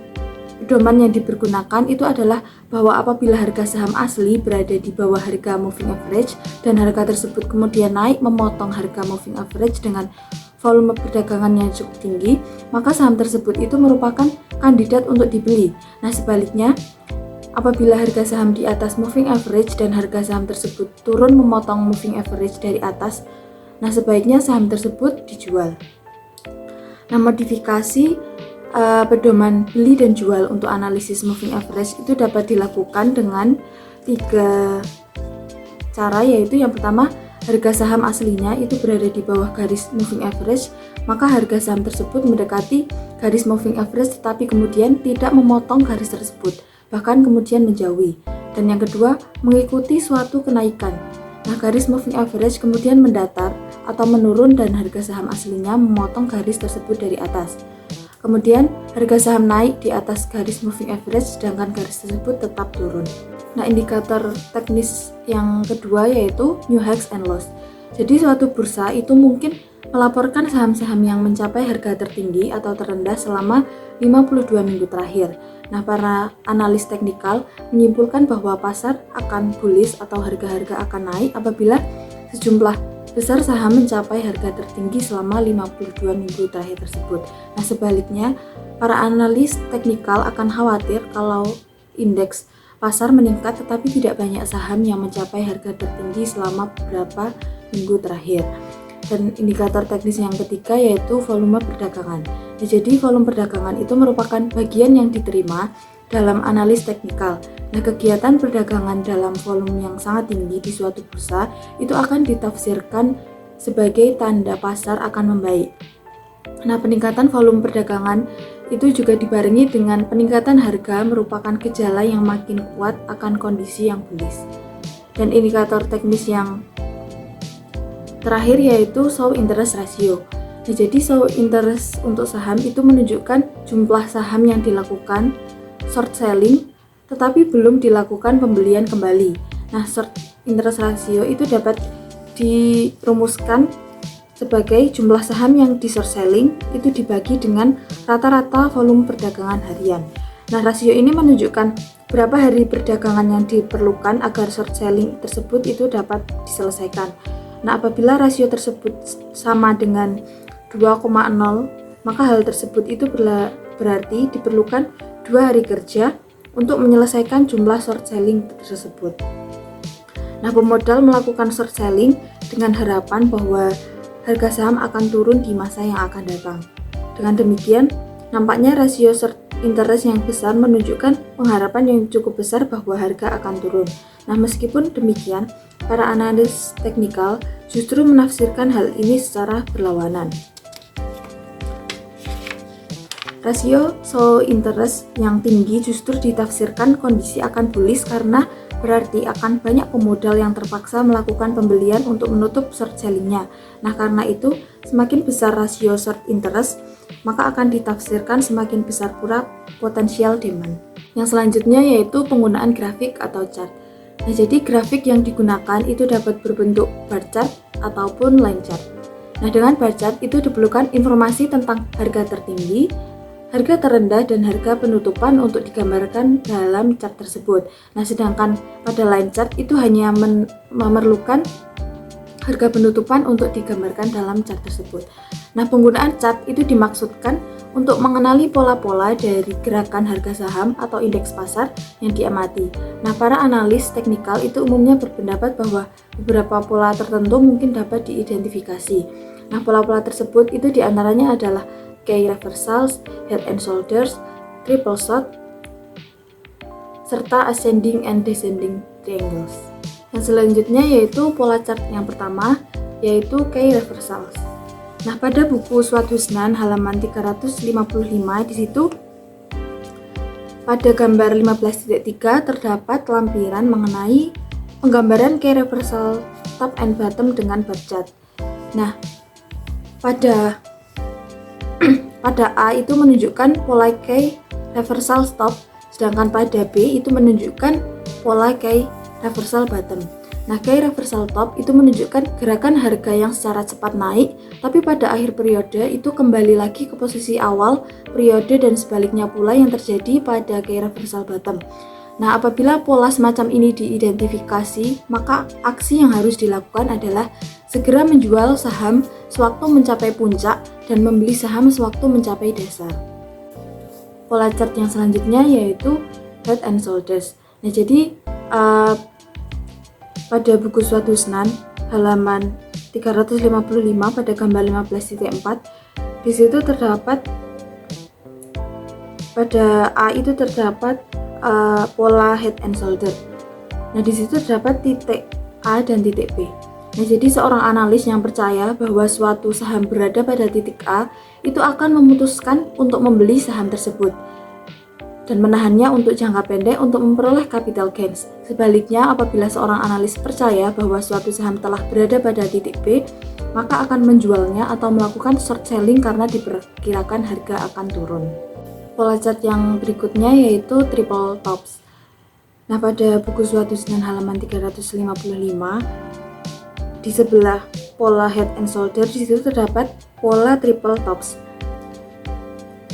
pedoman yang dipergunakan itu adalah bahwa apabila harga saham asli berada di bawah harga moving average dan harga tersebut kemudian naik memotong harga moving average dengan volume perdagangan yang cukup tinggi, maka saham tersebut itu merupakan kandidat untuk dibeli. Nah, sebaliknya, apabila harga saham di atas moving average dan harga saham tersebut turun memotong moving average dari atas, nah sebaiknya saham tersebut dijual. Nah, modifikasi pedoman beli dan jual untuk analisis moving average itu dapat dilakukan dengan 3 cara, yaitu yang pertama, harga saham aslinya itu berada di bawah garis moving average, maka harga saham tersebut mendekati garis moving average tetapi kemudian tidak memotong garis tersebut, bahkan kemudian menjauhi. Dan yang kedua, mengikuti suatu kenaikan. Nah, garis moving average kemudian mendatar atau menurun dan harga saham aslinya memotong garis tersebut dari atas. Kemudian harga saham naik di atas garis moving average sedangkan garis tersebut tetap turun. Nah, indikator teknis yang kedua yaitu new highs and lows. Jadi suatu bursa itu mungkin melaporkan saham-saham yang mencapai harga tertinggi atau terendah selama 52 minggu terakhir. Nah, para analis teknikal menyimpulkan bahwa pasar akan bullish atau harga-harga akan naik apabila sejumlah besar saham mencapai harga tertinggi selama 52 minggu terakhir tersebut. Nah, sebaliknya, para analis teknikal akan khawatir kalau indeks pasar meningkat tetapi tidak banyak saham yang mencapai harga tertinggi selama beberapa minggu terakhir. Dan indikator teknis yang ketiga yaitu volume perdagangan. Nah, jadi volume perdagangan itu merupakan bagian yang diterima dalam analis teknikal. Nah, kegiatan perdagangan dalam volume yang sangat tinggi di suatu bursa itu akan ditafsirkan sebagai tanda pasar akan membaik. Nah, peningkatan volume perdagangan itu juga dibarengi dengan peningkatan harga merupakan gejala yang makin kuat akan kondisi yang bullish. Dan indikator teknis yang terakhir yaitu show interest ratio. Nah, jadi show interest untuk saham itu menunjukkan jumlah saham yang dilakukan short selling tetapi belum dilakukan pembelian kembali. Nah, short interest ratio itu dapat dirumuskan sebagai jumlah saham yang di short selling itu dibagi dengan rata-rata volume perdagangan harian. Nah, rasio ini menunjukkan berapa hari perdagangan yang diperlukan agar short selling tersebut itu dapat diselesaikan. Nah, apabila rasio tersebut sama dengan 2,0, maka hal tersebut itu berarti diperlukan 2 hari kerja untuk menyelesaikan jumlah short selling tersebut. Nah, pemodal melakukan short selling dengan harapan bahwa harga saham akan turun di masa yang akan datang. Dengan demikian, nampaknya rasio short interest yang besar menunjukkan pengharapan yang cukup besar bahwa harga akan turun. Nah, meskipun demikian, para analis teknikal justru menafsirkan hal ini secara berlawanan. Rasio show interest yang tinggi justru ditafsirkan kondisi akan bullish karena berarti akan banyak pemodal yang terpaksa melakukan pembelian untuk menutup short sellingnya. Nah, karena itu semakin besar rasio short interest, maka akan ditafsirkan semakin besar pula potensial demand. Yang selanjutnya yaitu penggunaan grafik atau chart. Nah, jadi grafik yang digunakan itu dapat berbentuk bar chart ataupun line chart. Nah, dengan bar chart itu diperlukan informasi tentang harga tertinggi, harga terendah, dan harga penutupan untuk digambarkan dalam chart tersebut. Nah, sedangkan pada line chart itu hanya memerlukan harga penutupan untuk digambarkan dalam chart tersebut. Nah, penggunaan chart itu dimaksudkan untuk mengenali pola-pola dari gerakan harga saham atau indeks pasar yang diamati. Nah, para analis teknikal itu umumnya berpendapat bahwa beberapa pola tertentu mungkin dapat diidentifikasi. Nah, pola-pola tersebut itu diantaranya adalah key reversals, head and shoulders, triple shot, serta ascending and descending triangles. Yang selanjutnya yaitu pola chart yang pertama, yaitu key reversals. Nah, pada buku Swadhusnan halaman 355 di situ pada gambar 15.3 terdapat lampiran mengenai penggambaran key reversal top and bottom dengan bar chart. Nah, pada A itu menunjukkan pola key reversal top, sedangkan pada B itu menunjukkan pola key reversal bottom. Nah, key reversal top itu menunjukkan gerakan harga yang secara cepat naik, tapi pada akhir periode itu kembali lagi ke posisi awal periode dan sebaliknya pula yang terjadi pada key reversal bottom. Nah, apabila pola semacam ini diidentifikasi, maka aksi yang harus dilakukan adalah segera menjual saham sewaktu mencapai puncak dan membeli saham sewaktu mencapai dasar. Pola chart yang selanjutnya yaitu head and shoulders. Nah, jadi pada buku Swadhusnan halaman 355 pada gambar 15.4 di situ terdapat pada A itu terdapat pola head and shoulder. Nah, di situ terdapat titik A dan titik B. Nah, jadi seorang analis yang percaya bahwa suatu saham berada pada titik A itu akan memutuskan untuk membeli saham tersebut dan menahannya untuk jangka pendek untuk memperoleh capital gains. Sebaliknya, apabila seorang analis percaya bahwa suatu saham telah berada pada titik B, maka akan menjualnya atau melakukan short selling karena diperkirakan harga akan turun. Pola chart yang berikutnya yaitu triple tops. Nah, pada buku Swadhusnan halaman 355 di sebelah pola head and shoulder di situ terdapat pola triple tops.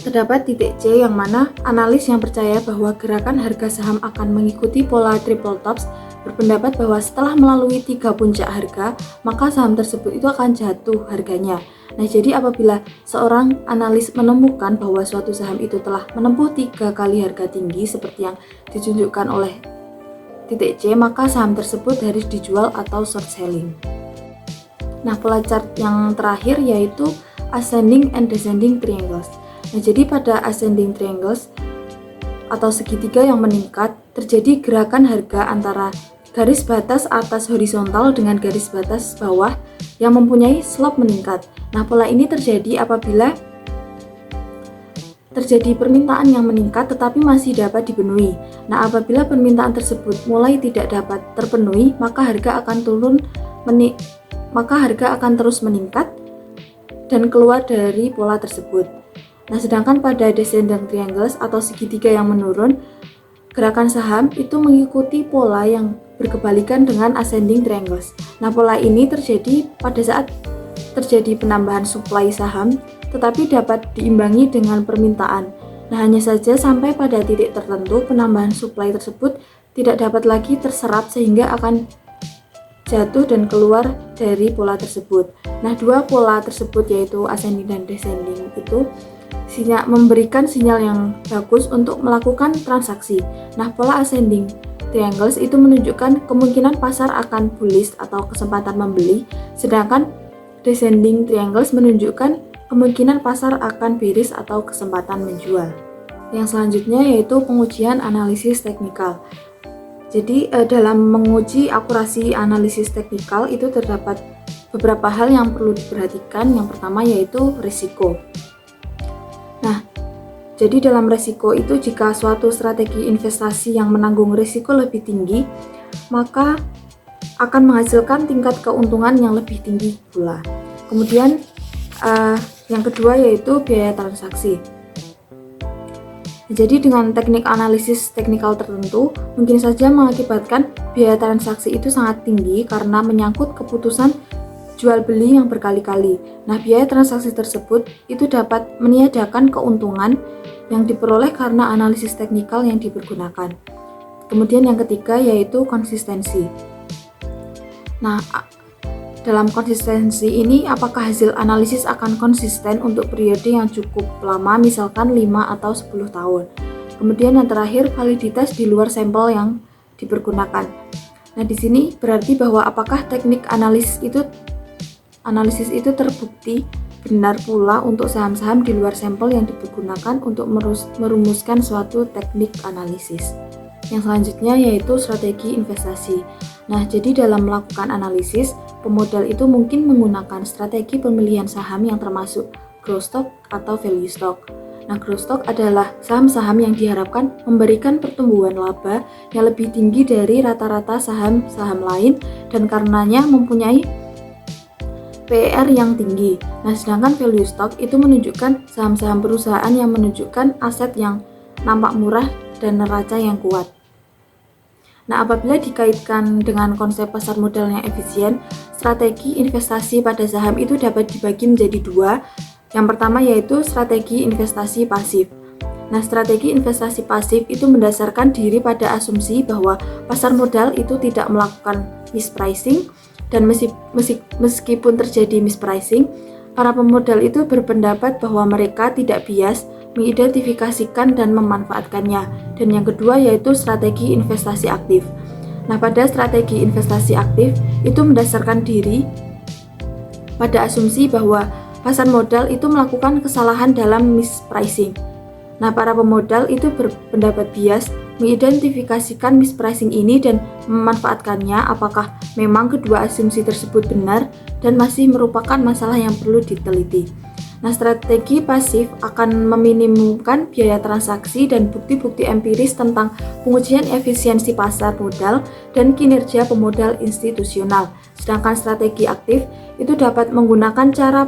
Terdapat titik C yang mana analis yang percaya bahwa gerakan harga saham akan mengikuti pola triple tops berpendapat bahwa setelah melalui 3 puncak harga, maka saham tersebut itu akan jatuh harganya. Nah, jadi apabila seorang analis menemukan bahwa suatu saham itu telah menempuh 3 kali harga tinggi seperti yang ditunjukkan oleh titik C, maka saham tersebut harus dijual atau short selling. Nah, pola chart yang terakhir yaitu ascending and descending triangles. Nah, jadi pada ascending triangles atau segitiga yang meningkat, terjadi gerakan harga antara garis batas atas horizontal dengan garis batas bawah yang mempunyai slope meningkat. Nah, pola ini terjadi apabila terjadi permintaan yang meningkat tetapi masih dapat dipenuhi. Nah, apabila permintaan tersebut mulai tidak dapat terpenuhi, maka harga akan terus meningkat dan keluar dari pola tersebut. Nah, sedangkan pada descending triangles atau segitiga yang menurun, gerakan saham itu mengikuti pola yang berkebalikan dengan ascending triangles. Nah, pola ini terjadi pada saat terjadi penambahan suplai saham, tetapi dapat diimbangi dengan permintaan. Nah, hanya saja sampai pada titik tertentu penambahan suplai tersebut tidak dapat lagi terserap sehingga akan jatuh dan keluar dari pola tersebut. Nah, dua pola tersebut yaitu ascending dan descending itu memberikan sinyal yang bagus untuk melakukan transaksi. Nah, pola ascending triangles itu menunjukkan kemungkinan pasar akan bullish atau kesempatan membeli, sedangkan descending triangles menunjukkan kemungkinan pasar akan bearish atau kesempatan menjual. Yang selanjutnya yaitu pengujian analisis teknikal. Jadi dalam menguji akurasi analisis teknikal itu terdapat beberapa hal yang perlu diperhatikan. Yang pertama yaitu risiko. Nah, jadi dalam risiko itu jika suatu strategi investasi yang menanggung risiko lebih tinggi, maka akan menghasilkan tingkat keuntungan yang lebih tinggi pula. Kemudian yang kedua yaitu biaya transaksi. Jadi dengan teknik analisis teknikal tertentu, mungkin saja mengakibatkan biaya transaksi itu sangat tinggi karena menyangkut keputusan jual beli yang berkali-kali. Nah, biaya transaksi tersebut itu dapat meniadakan keuntungan yang diperoleh karena analisis teknikal yang dipergunakan. Kemudian yang ketiga yaitu konsistensi. Nah, dalam konsistensi ini apakah hasil analisis akan konsisten untuk periode yang cukup lama, misalkan 5 atau 10 tahun. Kemudian yang terakhir, validitas di luar sampel yang dipergunakan. Nah, di sini berarti bahwa apakah teknik analisis itu terbukti benar pula untuk saham-saham di luar sampel yang dipergunakan untuk merumuskan suatu teknik analisis. Yang selanjutnya yaitu strategi investasi. Nah, jadi dalam melakukan analisis, pemodal itu mungkin menggunakan strategi pemilihan saham yang termasuk growth stock atau value stock. Nah, growth stock adalah saham-saham yang diharapkan memberikan pertumbuhan laba yang lebih tinggi dari rata-rata saham-saham lain dan karenanya mempunyai PER yang tinggi. Nah, sedangkan value stock itu menunjukkan saham-saham perusahaan yang menunjukkan aset yang nampak murah dan neraca yang kuat. Nah, apabila dikaitkan dengan konsep pasar modal yang efisien, strategi investasi pada saham itu dapat dibagi menjadi dua. Yang pertama yaitu strategi investasi pasif. Nah, strategi investasi pasif itu mendasarkan diri pada asumsi bahwa pasar modal itu tidak melakukan mispricing, dan meskipun terjadi mispricing, para pemodal itu berpendapat bahwa mereka tidak bias mengidentifikasikan dan memanfaatkannya. Dan yang kedua yaitu strategi investasi aktif. Nah, pada strategi investasi aktif itu mendasarkan diri pada asumsi bahwa pasar modal itu melakukan kesalahan dalam mispricing. Nah, para pemodal itu berpendapat bias mengidentifikasikan mispricing ini dan memanfaatkannya apakah memang kedua asumsi tersebut benar dan masih merupakan masalah yang perlu diteliti. Nah, strategi pasif akan meminimumkan biaya transaksi dan bukti-bukti empiris tentang pengujian efisiensi pasar modal dan kinerja pemodal institusional. Sedangkan strategi aktif itu dapat menggunakan cara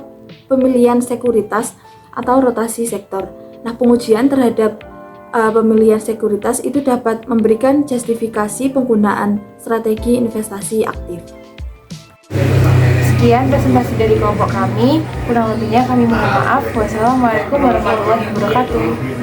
pemilihan sekuritas atau rotasi sektor. Nah, pengujian terhadap pemilihan sekuritas itu dapat memberikan justifikasi penggunaan strategi investasi aktif. Sekian presentasi dari kelompok kami, kurang lebihnya kami mohon maaf. Wassalamualaikum warahmatullahi wabarakatuh.